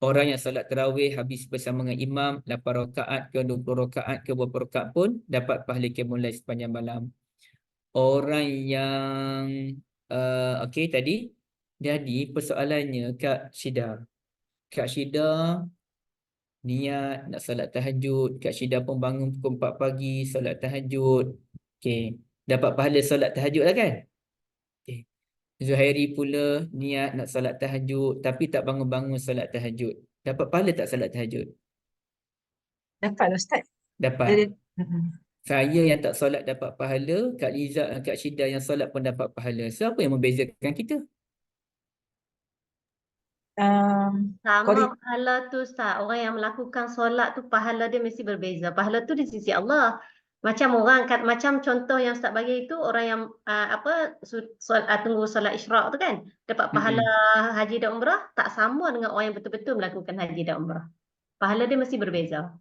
Orang yang solat tarawih habis bersama dengan imam 8 rakaat ke 20 rakaat ke berapa rakaat pun dapat pahala yang mulai sepanjang malam. Orang yang okey tadi, jadi persoalannya Kak Syida niat nak solat tahajud. Kak Syida pun bangun pukul 4 pagi solat tahajud. Okey, dapat pahala solat tahajud lah kan? Okay. Zuhairi pula niat nak solat tahajud tapi tak bangun-bangun solat tahajud. Dapat pahala tak solat tahajud? Dapat Ustaz. Dapat. Saya yang tak solat dapat pahala, Kak Liza dan Kak Syida yang solat pun dapat pahala. Siapa yang membezakan kita? Sama pahala tu Ustaz. Orang yang melakukan solat tu pahala dia mesti berbeza. Pahala tu di sisi Allah. Macam macam contoh yang Ustaz bagi itu orang yang tunggu solat isyraq tu kan, dapat pahala haji dan umrah tak sama dengan orang yang betul-betul melakukan haji dan umrah. Pahala dia mesti berbeza.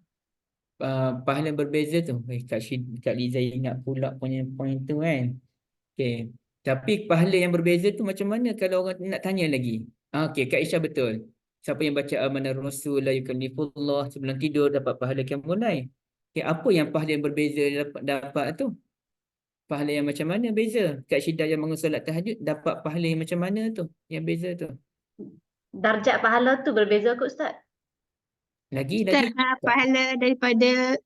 Pahala berbeza tu. Kak Liza ingat pula punya point tu kan. Okey. Tapi pahala yang berbeza tu macam mana kalau orang nak tanya lagi? Okey, Kak Isha betul. Siapa yang baca amanah Rasul la yukallifullah sebelum tidur dapat pahala qiyamul lail. Okey, apa yang pahala yang berbeza dapat tu? Pahala yang macam mana beza? Kak Syida yang bangun solat tahajud dapat pahala yang macam mana tu? Yang beza tu. Darjat pahala tu berbeza ke Ustaz? Lagi. Pahala daripada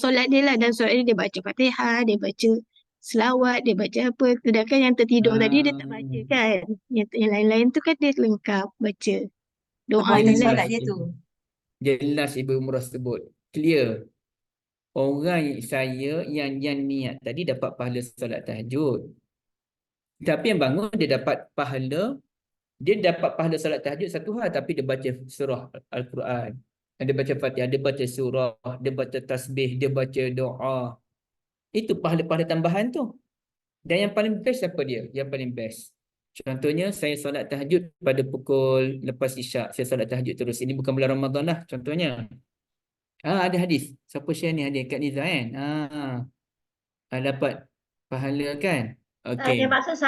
solat dia lah. Dan solat dia baca Fatihah, dia baca selawat, dia baca apa. Sedangkan yang tertidur tadi dia tak baca kan. Yang lain-lain tu kan dia lengkap baca doa Apa dan arti solat lain. dia tu? Jelas Ibu Umrah sebut. Clear. Orang saya yang niat tadi dapat pahala solat tahajud. Tapi yang bangun dia dapat pahala solat tahajud satu hal, tapi dia baca surah Al-Quran. Dia baca Fatihah, dia baca surah, dia baca tasbih, dia baca doa. Itu pahala-pahala tambahan tu. Dan yang paling best apa dia? Yang paling best. Contohnya saya solat tahajud pada pukul lepas isyak. Saya solat tahajud terus. Ini bukan bulan Ramadan lah contohnya. Ada hadis. Siapa share ni? Hadis Kak Niza kan? Dapat pahala kan? Dia Okey. maksud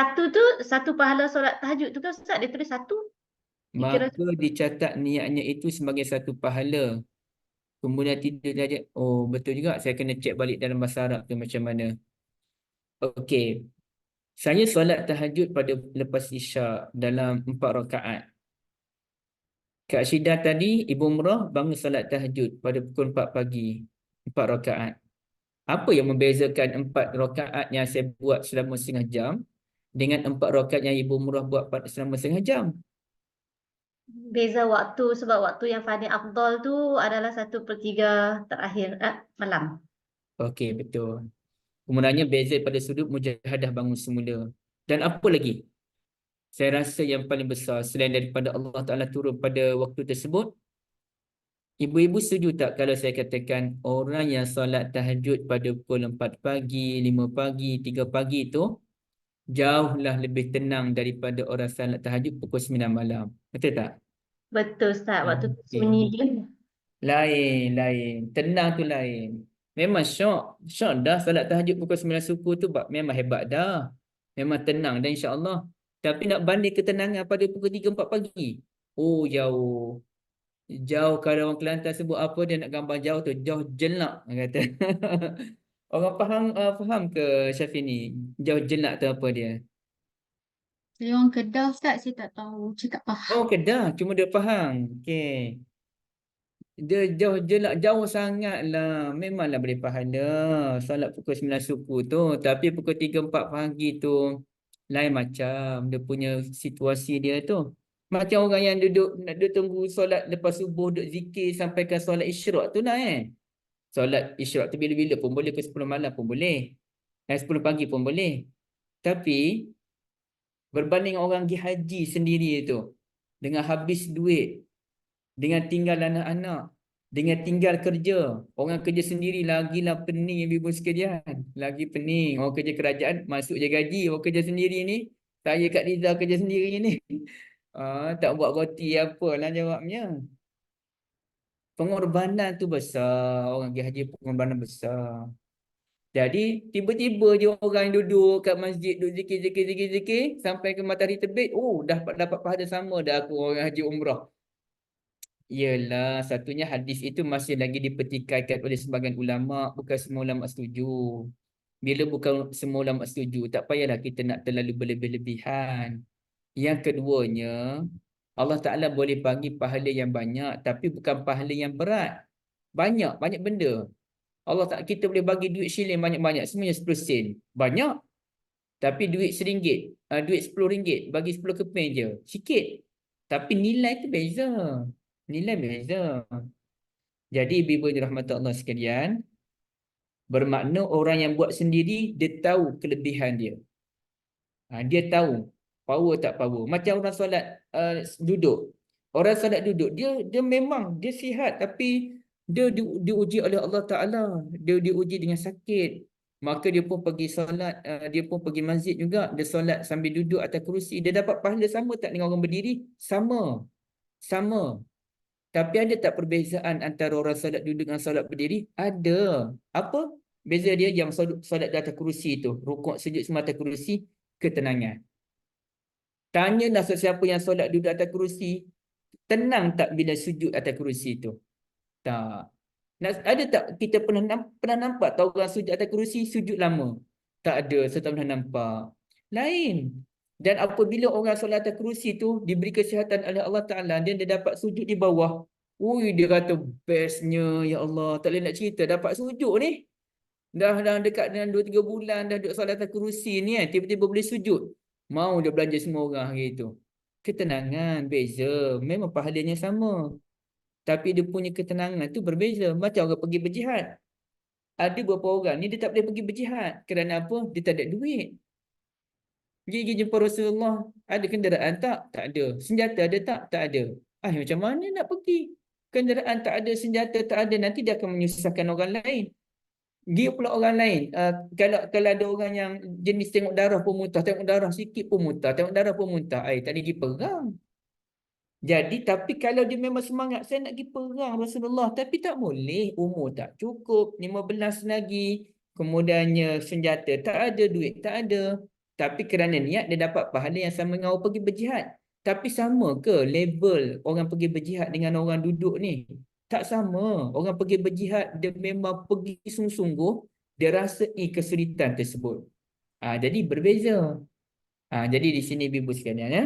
satu pahala solat tahajud tu kan Ustaz, dia tulis satu. Dikira Maka dicatat niatnya itu sebagai satu pahala. Kemudian tidur saja. Oh, betul juga. Saya kena cek balik dalam bahasa Arab tu macam mana. Okey. Saya solat tahajud pada lepas isyak dalam 4 rakaat. Kak Syida tadi, Ibu Umrah bangun solat tahajud pada pukul 4 pagi. 4 rakaat. Apa yang membezakan 4 rakaat yang saya buat selama setengah jam dengan 4 rakaat yang Ibu Umrah buat selama setengah jam? beza waktu, sebab waktu yang paling afdal tu adalah 1/3 terakhir malam. Okey, betul. Kemudiannya beza pada sudut mujahadah bangun semula. Dan apa lagi? Saya rasa yang paling besar selain daripada Allah Ta'ala turun pada waktu tersebut, ibu-ibu setuju tak kalau saya katakan orang yang solat tahajud pada pukul 4 pagi, 5 pagi, 3 pagi itu jauhlah lebih tenang daripada orang solat tahajud pukul 9 malam. Betul tak? Betul Ustaz, waktu tu Okey. sunyi dia. Lain. Tenang tu lain. Memang syok. Syok dah solat tahajud pukul 9 suku tu memang hebat dah. Memang tenang dan insya-Allah. Tapi nak banding ketenangan pada pukul 3 4 pagi. Oh, jauh. Jauh kalau orang Kelantan sebut apa dia nak gambar jauh tu, jauh jelak dia kata. Orang faham ke Syafini? Jauh jelak tu apa dia? Saya orang Kedah Ustaz, saya tak tahu, saya tak faham. Oh, Kedah cuma dia faham. Okey. Dia jauh jelak, jauh sangat lah. Memanglah boleh pahala solat pukul 9 suku tu. Tapi pukul 3 4 pagi tu lain macam. Dia punya situasi dia tu. Macam orang yang nak tunggu solat lepas subuh duduk zikir sampaikan solat isyraq tu lah Solat isyraq tu bila-bila pun boleh, ke 10 malam pun boleh. 10 pagi pun boleh. Tapi berbanding orang pergi haji sendiri tu, dengan habis duit, dengan tinggal anak-anak, dengan tinggal kerja. Orang kerja sendiri lagilah pening ibu sekalian. Lagi pening. Orang kerja kerajaan masuk je gaji. Orang kerja sendiri ni, saya Kak Liza kerja sendiri ni. Tak buat roti apalah jawabnya. Pengorbanan tu besar. Orang pergi haji pengorbanan besar. Jadi tiba-tiba je orang yang duduk kat masjid, duduk zikir sampai ke matahari terbit. Oh, dapat pahala sama dah aku orang haji umrah. Yelah, satunya hadis itu masih lagi dipertikaikan oleh sebagian ulama, bukan semua ulama setuju. Bila bukan semua ulama setuju, tak payahlah kita nak terlalu berlebih-lebihan. Yang keduanya, Allah Ta'ala boleh bagi pahala yang banyak, tapi bukan pahala yang berat. Banyak benda. Allah Ta'ala, kita boleh bagi duit shilling banyak-banyak, semuanya 10 sen. Banyak. Tapi duit RM1, duit RM10, bagi 10 keping je. Sikit. Tapi nilai tu beza. Nilai beza. Jadi ibu-ibu dirahmati Allah sekalian, bermakna orang yang buat sendiri, dia tahu kelebihan dia. Dia tahu power tak power. Macam orang solat duduk. Orang solat duduk, dia memang dia sihat, tapi Dia diuji oleh Allah Ta'ala. Dia diuji dengan sakit. Maka dia pun pergi solat, dia pun pergi masjid juga. Dia solat sambil duduk atas kerusi. Dia dapat pahala sama tak dengan orang berdiri? Sama. Sama. Tapi ada tak perbezaan antara orang solat duduk dengan solat berdiri? Ada. Apa? Beza dia yang solat di atas kerusi tu. Rukuk sujud semua atas kerusi. Ketenangan. Tanyalah sesiapa yang solat duduk atas kerusi. Tenang tak bila sujud atas kerusi tu? Tak. Ada tak kita pernah nampak tak orang sujud atas kerusi sujud lama? Tak ada, saya tak pernah nampak. Lain. Dan apabila orang solat atas kerusi tu diberi kesihatan oleh Allah Ta'ala, dia dapat sujud di bawah. Ui, dia kata bestnya, ya Allah, tak boleh nak cerita dapat sujud ni. Dah dekat dengan 2-3 bulan dah duduk solat atas kerusi ni tiba-tiba boleh sujud. Mau dia belanja semua orang gitu. Ketenangan, beza. Memang pahalanya sama. Tapi dia punya ketenangan tu berbeza. Macam orang pergi berjihad. Ada beberapa orang ni dia tak boleh pergi berjihad. Kerana apa? Dia tak ada duit. Dia pergi jumpa Rasulullah. Ada kenderaan tak? Tak ada. Senjata ada tak? Tak ada. Macam mana nak pergi? Kenderaan tak ada, senjata tak ada. Nanti dia akan menyusahkan orang lain. Dia pula orang lain. Kalau ada orang yang jenis tengok darah pun muntah. Tengok darah sikit pun muntah. Tengok darah pun muntah. Tak boleh pergi perang. Jadi, tapi kalau dia memang semangat, saya nak pergi perang Rasulullah. Tapi tak boleh, umur tak cukup, 15 lagi. Kemudiannya senjata tak ada, duit tak ada. Tapi kerana niat, dia dapat pahala yang sama dengan orang pergi berjihad. Tapi sama ke level orang pergi berjihad dengan orang duduk ni? Tak sama. Orang pergi berjihad, dia memang pergi sungguh-sungguh, dia rasai kesulitan tersebut. Jadi berbeza. Jadi di sini ibu sekalian ya.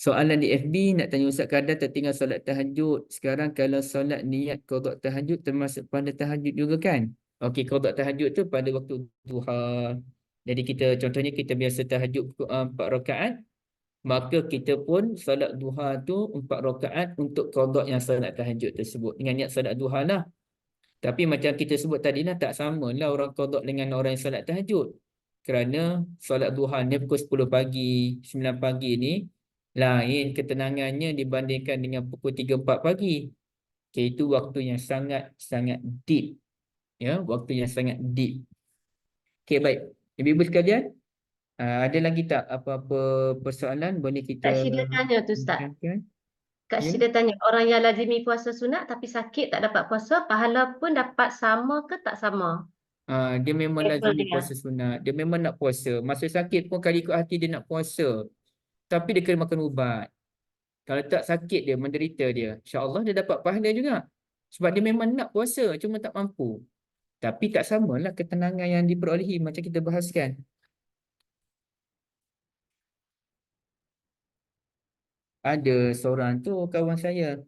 Soalan di FB nak tanya Ustaz Kadar tertinggal solat tahajud. Sekarang kalau solat niat qada tahajud termasuk pada tahajud juga kan? Okey, qada tahajud tu pada waktu duha. Jadi kita contohnya kita biasa tahajud 4 rakaat, maka kita pun solat duha tu 4 rakaat untuk qada yang solat tahajud tersebut dengan niat solat duha lah. Tapi macam kita sebut tadi lah, tak samalah orang qada dengan orang yang solat tahajud. Kerana solat duha ni pukul 10 pagi, 9 pagi ni lain ketenangannya dibandingkan dengan pukul 3-4 pagi. Okay, itu waktu yang sangat deep. Ya, waktu yang sangat deep. Okay, baik. Ibu-ibu sekalian, ada lagi tak apa-apa persoalan boleh kita Kak Syida tanya tu Ustaz. bincangkan? Kak Ya. Syida tanya, orang yang lazimi puasa sunat tapi sakit tak dapat puasa, pahala pun dapat sama ke tak sama? Dia memang Level lazim dia. puasa sunat. Dia memang nak puasa. Masa sakit pun kali ikut hati dia nak puasa. Tapi dia kena makan ubat. Kalau tak sakit dia, menderita dia, insya-Allah dia dapat pahala juga. Sebab dia memang nak puasa, cuma tak mampu. Tapi tak samalah ketenangan yang diperolehi macam kita bahaskan. Ada seorang tu kawan saya,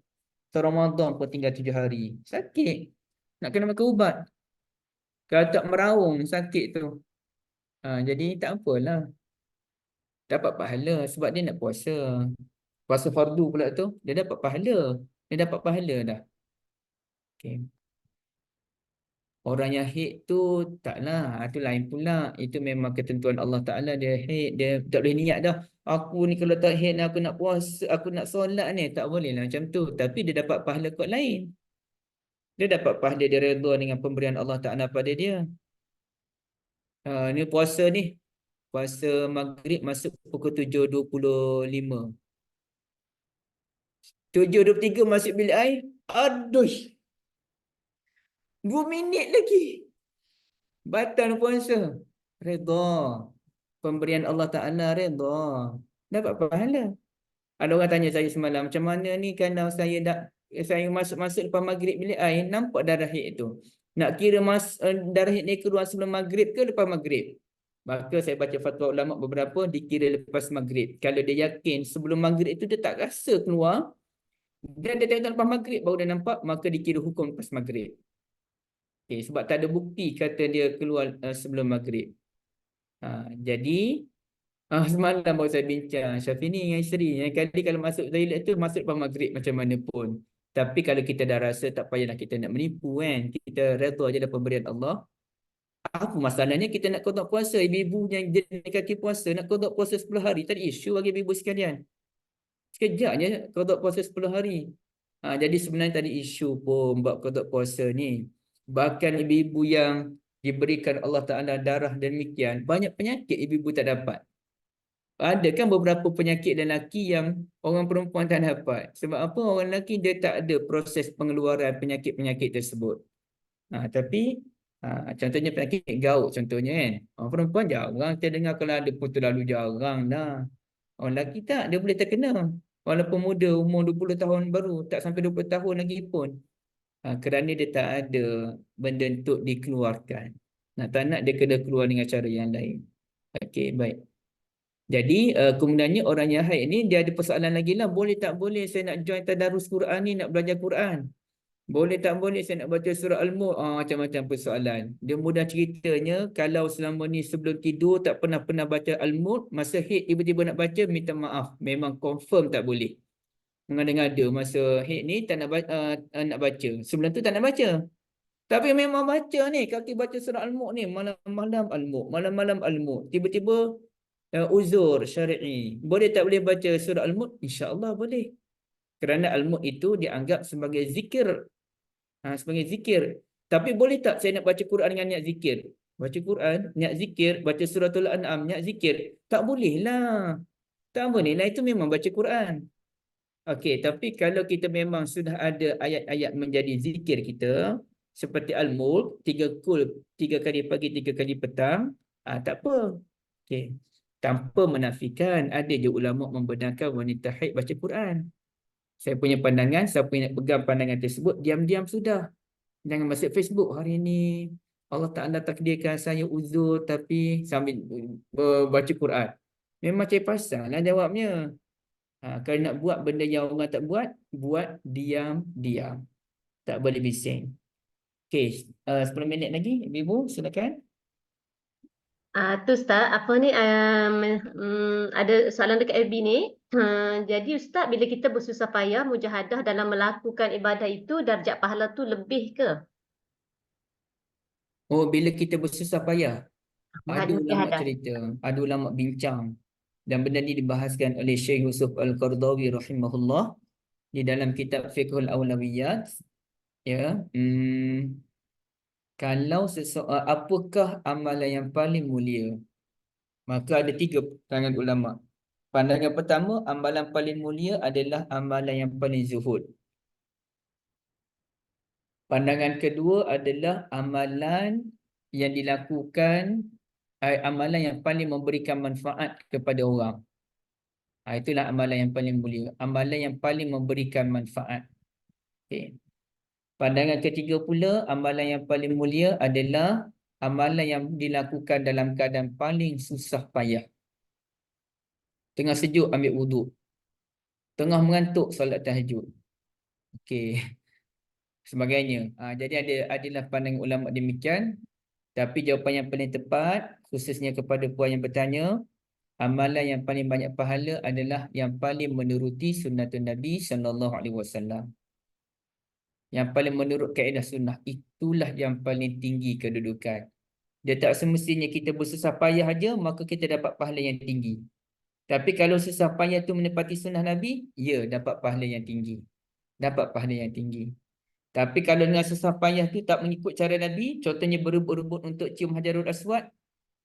Ramadan pun tinggal 7 hari. Sakit. Nak kena makan ubat. Kalau tak meraung sakit tu. Jadi tak apalah. Dapat pahala sebab dia nak puasa. Puasa fardu pula tu, dia dapat pahala. Dia dapat pahala dah. Okay. Orang yang haid tu taklah, itu lain pula. Itu memang ketentuan Allah Ta'ala. Dia haid, dia tak boleh niat dah. Aku ni kalau tak haid, aku nak puasa, aku nak solat ni. Tak boleh lah macam tu. Tapi dia dapat pahala kot lain. Dia dapat pahala, dia redha dengan pemberian Allah Ta'ala pada dia. Ni puasa ni. Puasa maghrib masuk pukul 7.25. 7.23 masuk bilik air. Aduh. 2 minit lagi. Batal puasa. Redha. Pemberian Allah Ta'ala redha. Dapat pahala. Ada orang tanya saya semalam, macam mana ni kalau saya masuk lepas maghrib bilik air, nampak darah haid tu. Nak kira darah haid ni keluar sebelum maghrib ke lepas maghrib? Maka saya baca fatwa ulama beberapa, dikira lepas maghrib. Kalau dia yakin sebelum maghrib itu dia tak rasa keluar, dan dia tengok lepas maghrib baru dia nampak, maka dikira hukum lepas maghrib. Okay, sebab tak ada bukti kata dia keluar sebelum maghrib. Jadi semalam baru saya bincang Syafini dengan isteri. Yang kali kalau masuk toilet tu masuk lepas maghrib macam mana pun. Tapi kalau kita dah rasa tak payahlah kita nak menipu kan. Kita redha je dah pemberian Allah. Apa masalahnya kita nak qada puasa? Ibu-ibu yang jadi kaki puasa nak qada puasa 10 hari. Tak ada isu bagi ibu sekalian. Sekejap je qada puasa 10 hari. Jadi sebenarnya tadi isu pun bab qada puasa ni. Bahkan ibu-ibu yang diberikan Allah Ta'ala darah demikian, banyak penyakit ibu-ibu tak dapat. Ada kan beberapa penyakit lelaki yang orang perempuan tak dapat. Sebab apa? Orang lelaki dia tak ada proses pengeluaran penyakit-penyakit tersebut. Tapi contohnya penyakit gout contohnya kan. Orang perempuan jarang kita dengar, kalau ada pun terlalu jarang dah. Orang lelaki tak, dia boleh terkena. Walaupun muda, umur 20 tahun baru, tak sampai 20 tahun lagi pun. Kerana dia tak ada benda untuk dikeluarkan. Tak nak dia kena keluar dengan cara yang lain. Okey, baik. Jadi kemudiannya orang yang haid ni dia ada persoalan lagi lah. Boleh tak boleh saya nak join tadarus Quran ni, nak belajar Quran? Boleh tak boleh saya nak baca surah Al-Mulk? Macam-macam persoalan. Dia mudah ceritanya, kalau selama ni sebelum tidur tak pernah baca Al-Mulk, masa haid tiba-tiba nak baca, minta maaf. Memang confirm tak boleh. Mengada-ngada masa haid ni tak nak baca. Sebelum tu tak nak baca. Tapi memang baca ni, kaki baca surah Al-Mulk ni, malam-malam Al-Mulk, malam-malam Al-Mulk. Tiba-tiba uzur syar'i. Boleh tak boleh baca surah Al-Mulk? InsyaAllah boleh. Kerana Al-Mulk itu dianggap sebagai zikir. Sebagai zikir. Tapi boleh tak saya nak baca Quran dengan niat zikir? Baca Quran, niat zikir, baca suratul An'am, niat zikir. Tak boleh lah. Tak boleh lah, itu memang baca Quran. Okey, tapi kalau kita memang sudah ada ayat-ayat menjadi zikir kita, seperti Al-Mulk, 3 kali pagi, 3 kali petang, tak apa. Okey. Tanpa menafikan, ada je ulama membenarkan wanita haid baca Quran. Saya punya pandangan, siapa yang nak pegang pandangan tersebut, diam-diam sudah. Jangan masuk Facebook, hari ni Allah Ta'ala takdirkan saya uzur tapi sambil baca Quran. Memang cari pasal lah jawabnya. Kalau nak buat benda yang orang tak buat, buat diam-diam. Tak boleh bising. Okey, 10 minit lagi. Ibu, silakan. Tu Ustaz, apa ni ada soalan dekat FB ni. Jadi Ustaz, bila kita bersusah payah mujahadah dalam melakukan ibadah itu, darjat pahala tu lebih ke? Bila kita bersusah payah, ada ulama Mujahadah. cerita, ada ulama bincang, dan benda ni dibahaskan oleh Syekh Yusuf Al-Qardawi rahimahullah di dalam kitab Fiqhul Awlawiyat. Ya, kalau apakah amalan yang paling mulia? Maka ada 3 pandangan ulama. Pandangan pertama, amalan paling mulia adalah amalan yang paling zuhud. Pandangan kedua adalah amalan yang dilakukan, amalan yang paling memberikan manfaat kepada orang. Itulah amalan yang paling mulia. Amalan yang paling memberikan manfaat. Okay. Pandangan ketiga pula, amalan yang paling mulia adalah amalan yang dilakukan dalam keadaan paling susah payah. Tengah sejuk ambil wuduk. Tengah mengantuk solat tahajud. Okey. Sebagainya. Jadi adalah pandangan ulama demikian. Tapi jawapan yang paling tepat, khususnya kepada puan yang bertanya, amalan yang paling banyak pahala adalah yang paling menuruti sunnatun Nabi SAW. Yang paling menurut kaedah sunnah, itulah yang paling tinggi kedudukan. Dia tak semestinya kita bersusah payah aja, maka kita dapat pahala yang tinggi. Tapi kalau susah payah tu menepati sunnah Nabi, ya dapat pahala yang tinggi. Dapat pahala yang tinggi. Tapi kalau dengan susah payah tu tak mengikut cara Nabi, contohnya berebut-rebut untuk cium Hajarul Aswad,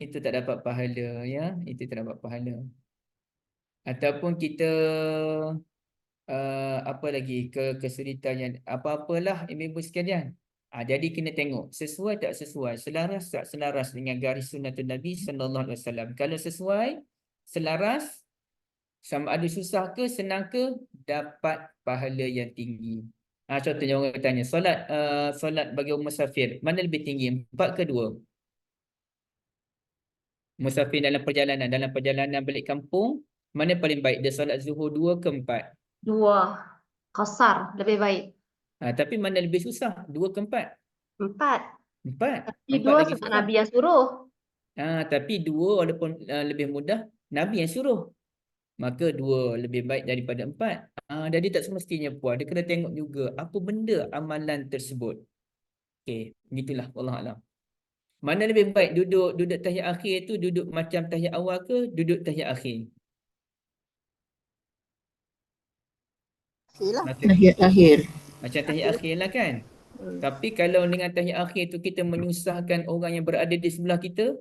itu tak dapat pahala, ya. Itu tak dapat pahala. Ataupun kita apa lagi kesulitan yang apa-apalah ibu-ibu sekalian. Jadi kena tengok sesuai tak sesuai, selaras tak selaras dengan garis sunnatun Nabi SAW. Kalau sesuai, selaras, sama ada susah ke senang ke, dapat pahala yang tinggi. Contohnya orang tanya, solat bagi orang musafir, mana lebih tinggi, 4 ke 2? Musafir dalam perjalanan balik kampung, mana paling baik? Dia solat zuhur 2 ke 4? 2. Qasar, lebih baik. Tapi mana lebih susah? 2 ke 4? 4. 4. Tapi 4 2 lagi sebab susah. Nabi yang suruh. Tapi 2 walaupun lebih mudah, Nabi yang suruh. Maka 2 lebih baik daripada 4. Jadi tak semestinya puas. Dia kena tengok juga apa benda amalan tersebut. Okey, begitulah wallahualam. Mana lebih baik duduk tahiyat akhir tu, duduk macam tahiyat awal ke duduk tahiyat akhir? Okey lah. Akhir. Macam tahiyat akhir lah kan. Tapi kalau dengan tahiyat akhir tu kita menyusahkan orang yang berada di sebelah kita,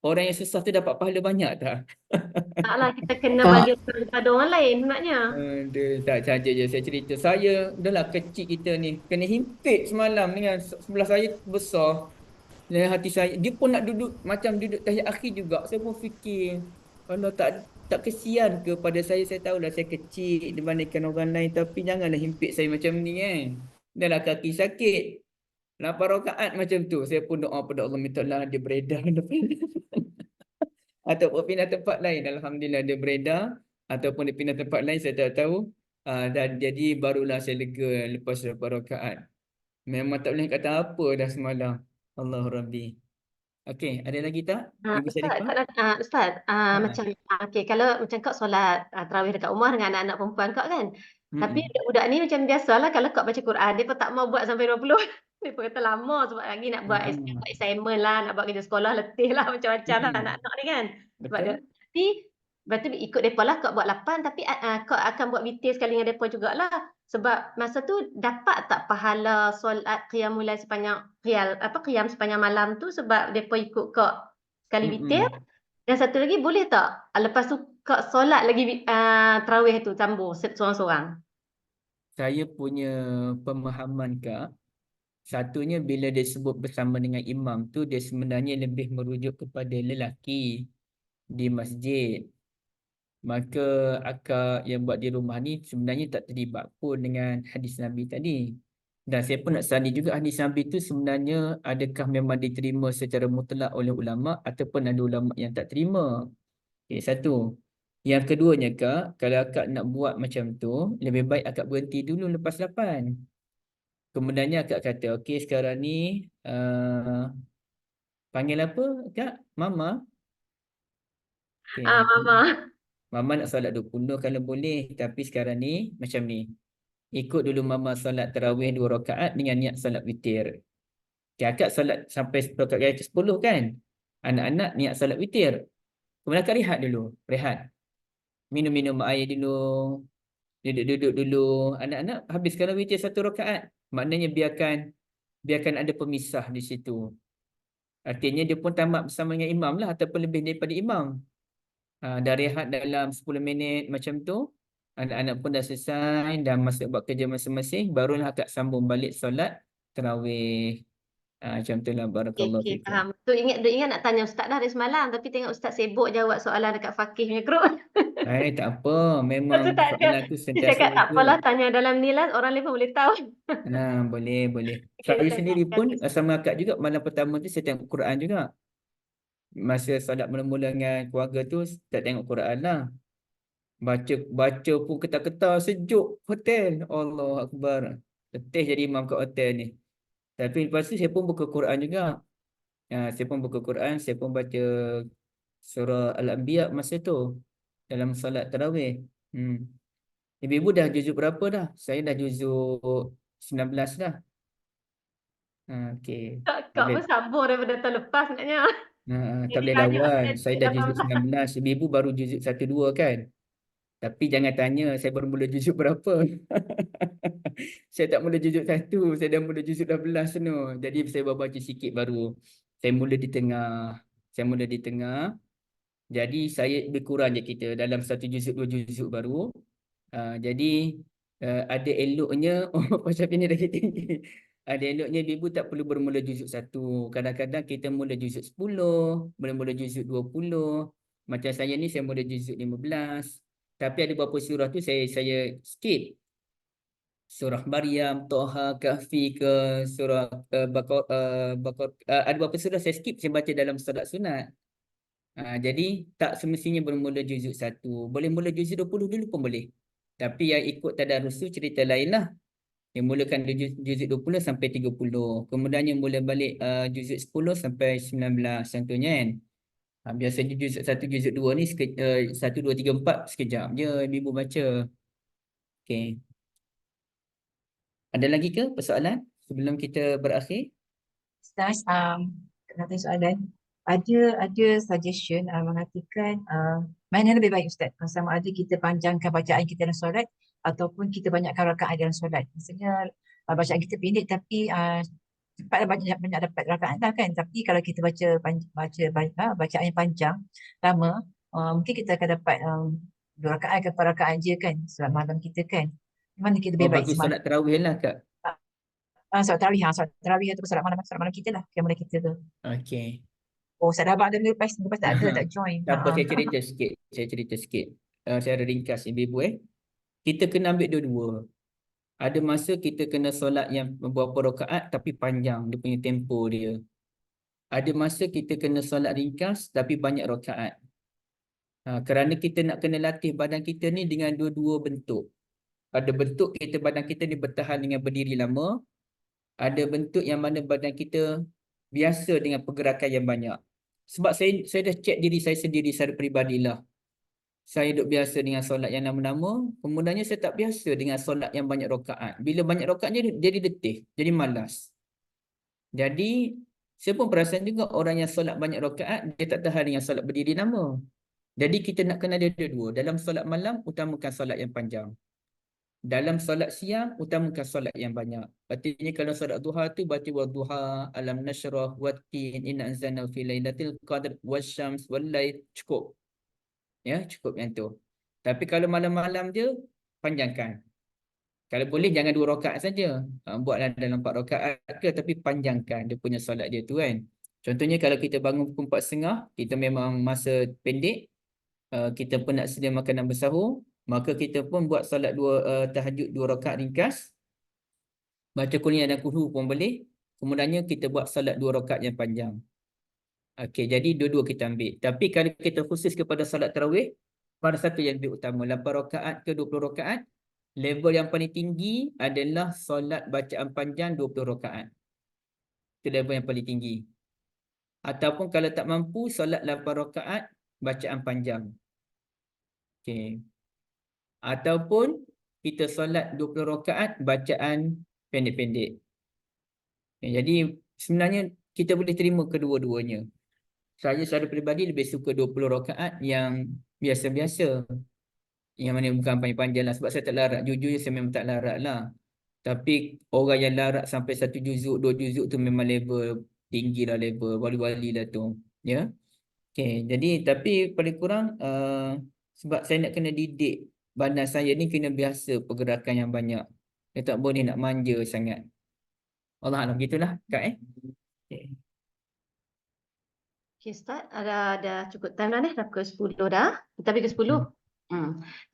orang yang susah tu dapat pahala banyak tak? Taklah kita kena Tak. bagi kepada orang lain sebenarnya. Dia tak saja je saya cerita. Saya adalah kecil kita ni kena himpit semalam dengan sebelah saya besar. Dan hati saya dia pun nak duduk macam duduk tahiyat akhir juga. Saya pun fikir kalau tak kesian ke pada saya tahulah saya kecil dibandingkan orang lain tapi janganlah himpit saya macam ni kan. Dahlah kaki sakit. 8 rakaat macam tu. Saya pun doa pada Allah minta Allah dia beredar depan. Ataupun pindah tempat lain. Alhamdulillah dia beredar. Ataupun dia pindah tempat lain saya tak tahu. Dan jadi barulah saya lega lepas 8 rakaat. Memang tak boleh kata apa dah semalam. Allah Rabbi. Okey, ada lagi tak? Ibu Ustaz, Syarifah? Ustaz, Ha. macam okey kalau macam kau solat tarawih dekat rumah dengan anak-anak perempuan kau kan. Tapi budak-budak ni macam biasalah kalau kau baca Quran dia pun tak mau buat sampai 20. Dia pun kata lama sebab lagi nak buat assignment lah, nak buat kerja sekolah letih lah macam-macam lah anak-anak ni kan. Sebab dia Betul? tapi lepas tu ikut depa lah kau buat 8 tapi kau akan buat witir sekali dengan depa jugalah. Sebab masa tu dapat tak pahala solat qiyamul lail sepanjang qiyam sepanjang malam tu sebab depa ikut kau sekali witir. Dan satu lagi boleh tak lepas tu kau solat lagi tarawih tu sambung seorang-seorang? Saya punya pemahaman Kak, satunya bila dia sebut bersama dengan imam tu dia sebenarnya lebih merujuk kepada lelaki di masjid. Maka akak yang buat di rumah ni sebenarnya tak terlibat pun dengan hadis Nabi tadi. Dan saya pun nak sandi juga hadis Nabi tu sebenarnya adakah memang diterima secara mutlak oleh ulama ataupun ada ulama yang tak terima. Okay, satu. Yang keduanya Kak, kalau akak nak buat macam tu, lebih baik akak berhenti dulu lepas 8. Kemudiannya akak kata, okey sekarang ni panggil apa Kak? Mama? Okay, Mama. Mama nak solat 20 kalau boleh. Tapi sekarang ni macam ni. Ikut dulu Mama solat tarawih 2 rakaat dengan niat solat witir. Okay, akak solat sampai rakaat ke-10 kan? Anak-anak niat solat witir. Kemudian akak rehat dulu. Rehat. Minum-minum air dulu. Duduk-duduk dulu. Anak-anak habiskan witir 1 rakaat. Maknanya biarkan ada pemisah di situ. Artinya dia pun tamat bersama dengan imam lah ataupun lebih daripada imam. Dah rehat dalam 10 minit macam tu. Anak-anak pun dah selesai dan masuk buat kerja masing-masing. Barulah akak sambung balik solat tarawih. Macam tu lah. Barakallahu Okey, fikum. faham. Tu ingat nak tanya Ustaz dah dari semalam tapi tengok Ustaz sibuk jawab soalan dekat Fakih punya grup. Tak apa. Memang Lepas tu tak ada. soalan tu Dia sentiasa cakap tak ada. apalah tanya dalam ni lah orang lain pun boleh tahu. Boleh. Okey, Saya Ustaz, sendiri pun terima kasih. sama akak juga. Malam pertama tu saya tengok Quran juga. Masa solat mula-mula dengan keluarga tu tak tengok Quran lah. Baca pun ketar-ketar sejuk hotel. Allah Akbar. Letih jadi imam kat hotel ni. Tapi lepas tu saya pun buka Quran juga. Saya pun buka Quran, saya pun baca surah Al-Anbiya masa tu dalam solat tarawih. Ibu-ibu dah juzuk berapa dah? Saya dah juzuk 19 dah. Okey. Kak pun sambung daripada tahun lepas sebenarnya. Tak Jadi boleh tanya lawan. saya Saya dah juzuk 18. 19. Ibu-ibu baru juzuk 1-2 kan? Tapi jangan tanya saya baru mula juzuk berapa. Saya tak mula juzuk 1. Saya dah mula juzuk 12 tu. Jadi saya baru baca sikit baru. Saya mula di tengah. Jadi saya lebih kurang je kita dalam 1 juzuk 2 juzuk baru. Jadi ada eloknya pasal ini dah tinggi. Ada eloknya ibu tak perlu bermula juzuk 1. Kadang-kadang kita mula juzuk 10, mula juzuk 20. Macam saya ni saya mula juzuk 15. Tapi ada beberapa surah tu saya skip. Surah Maryam, Toha, Kahfi ke surah ada beberapa surah saya skip, saya baca dalam solat sunat. Jadi tak semestinya bermula juzuk 1. Boleh mula juzuk 20 dulu pun boleh. Tapi yang ikut tadarus tu cerita lain lah. Yang mulakan juzuk 20 sampai 30. Kemudiannya mula balik juzuk 10 sampai 19 contohnya kan. Biasanya juzuk 1, juzuk 2 ni 1, 2, 3, 4 sekejap je ibu baca. Okey. Ada lagi ke persoalan sebelum kita berakhir? Ustaz, nak tanya soalan. ada suggestion mengatakan mana yang lebih baik Ustaz, sama ada kita panjangkan bacaan kita dalam solat ataupun kita banyakkan rakaat dalam solat. Maksudnya bacaan kita pendek tapi cepatlah banyak dapat rakaat lah kan. Tapi kalau kita bacaan yang panjang lama, mungkin kita akan dapat 2 rakaat ke 4 rakaat je kan solat malam kita kan. Mana kita lebih baik bagus semalam? solat tarawih lah Kak. Solat tarawih ataupun solat malam kita lah, yang mana kita tu. Okey. Oh, Ustaz Abang ada lepas tak ada, tak join. Tak apa, saya cerita sikit. Secara ringkas ibu-ibu Kita kena ambil dua-dua. Ada masa kita kena solat yang beberapa rakaat tapi panjang dia punya tempo dia. Ada masa kita kena solat ringkas tapi banyak rakaat. Kerana kita nak kena latih badan kita ni dengan dua-dua bentuk. Ada bentuk badan kita ni bertahan dengan berdiri lama. Ada bentuk yang mana badan kita biasa dengan pergerakan yang banyak. Sebab saya dah cek diri saya sendiri secara peribadilah. Saya duduk biasa dengan solat yang nama-nama, kemudiannya saya tak biasa dengan solat yang banyak rakaat. Bila banyak rakaat jadi letih, jadi malas. Jadi saya pun perasan juga orang yang solat banyak rakaat dia tak tahan dengan solat berdiri lama. Jadi kita nak kena ada dua-dua. Dalam solat malam utamakan solat yang panjang. Dalam solat siang utamakan solat yang banyak. Artinya kalau solat duha tu baca wadduha, alam nashrah, wattin, inna anzalnahu fi lailatul qadr, wasyams wal-lail, cukup. Ya, cukup yang tu. Tapi kalau malam-malam dia panjangkan. Kalau boleh jangan 2 rakaat saja. Buatlah dalam 4 rakaat ke tapi panjangkan dia punya solat dia tu kan. Contohnya kalau kita bangun pukul 4.30, kita memang masa pendek, kita pun nak sedia makanan bersahur, maka kita pun buat solat tahajud 2 rakaat ringkas. Baca Qul dan Qul pun boleh. Kemudiannya kita buat solat 2 rakaat yang panjang. Okey, jadi dua-dua kita ambil. Tapi kalau kita khusus kepada solat tarawih, pada satu yang lebih utama, 8 rakaat ke 20 rakaat, level yang paling tinggi adalah solat bacaan panjang 20 rakaat. Itu level yang paling tinggi. Ataupun kalau tak mampu, solat 8 rakaat bacaan panjang. Okey. Ataupun kita solat 20 rakaat bacaan pendek-pendek. Okay, jadi sebenarnya kita boleh terima kedua-duanya. Saya secara peribadi lebih suka 20 rakaat yang biasa-biasa. Yang mana bukan panjang-panjang lah. Sebab saya tak larat. Jujur saya memang tak larat lah. Tapi orang yang larat sampai 1 juzuk, 2 juzuk tu memang level tinggi lah, level wali-wali lah tu. Ya. Okay. Jadi tapi paling kurang sebab saya nak kena didik badan saya ni kena biasa pergerakan yang banyak. Saya tak boleh nak manja sangat. Allah Alam, gitulah Kak Okay. Okay, Ustaz, ada cukup time dah ni, dah pukul 10 dah. Kita pergi ke 10.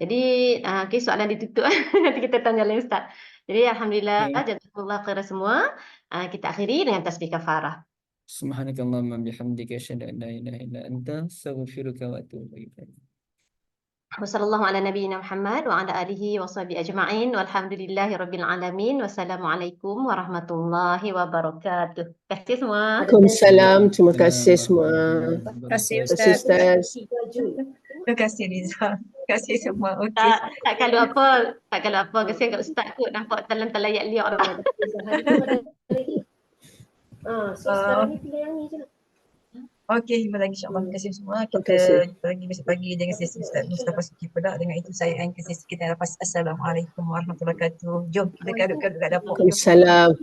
Jadi, okay, soalan ditutup. Nanti kita tanya lagi Ustaz. Jadi, Alhamdulillah, jazakumullah khairan semua. Kita akhiri dengan tasbih kafarah. Subhanakallahumma bihamdika asyhadu an la ilaha illa anta astaghfiruka wa atubu ilaik. Wassallallahu ala nabiyyina Muhammad wa ala alihi wa sahbihi ajma'in walhamdulillahi rabbil alamin. Wassalamualaikum warahmatullahi wabarakatuh. Terima kasih semua. Waalaikumsalam. Terima kasih semua. Terima kasih Terima kasih Ustaz. Terima kasih Riza. Terima kasih semua. Okey. Tak kalau apa, kesian kat Ustaz kot nampak dalam layak liak orang. Sekarang ni pilih yang ni je. Okey, jumpa lagi insya-Allah. Terima kasih semua. Kita jumpa lagi besok pagi dengan sesi Ustaz Mustafa Suki pula. Dengan itu saya akhiri sesi kita lepas. Assalamualaikum warahmatullahi wabarakatuh. Jom kita kaduk-kaduk kat dapur. Waalaikumsalam.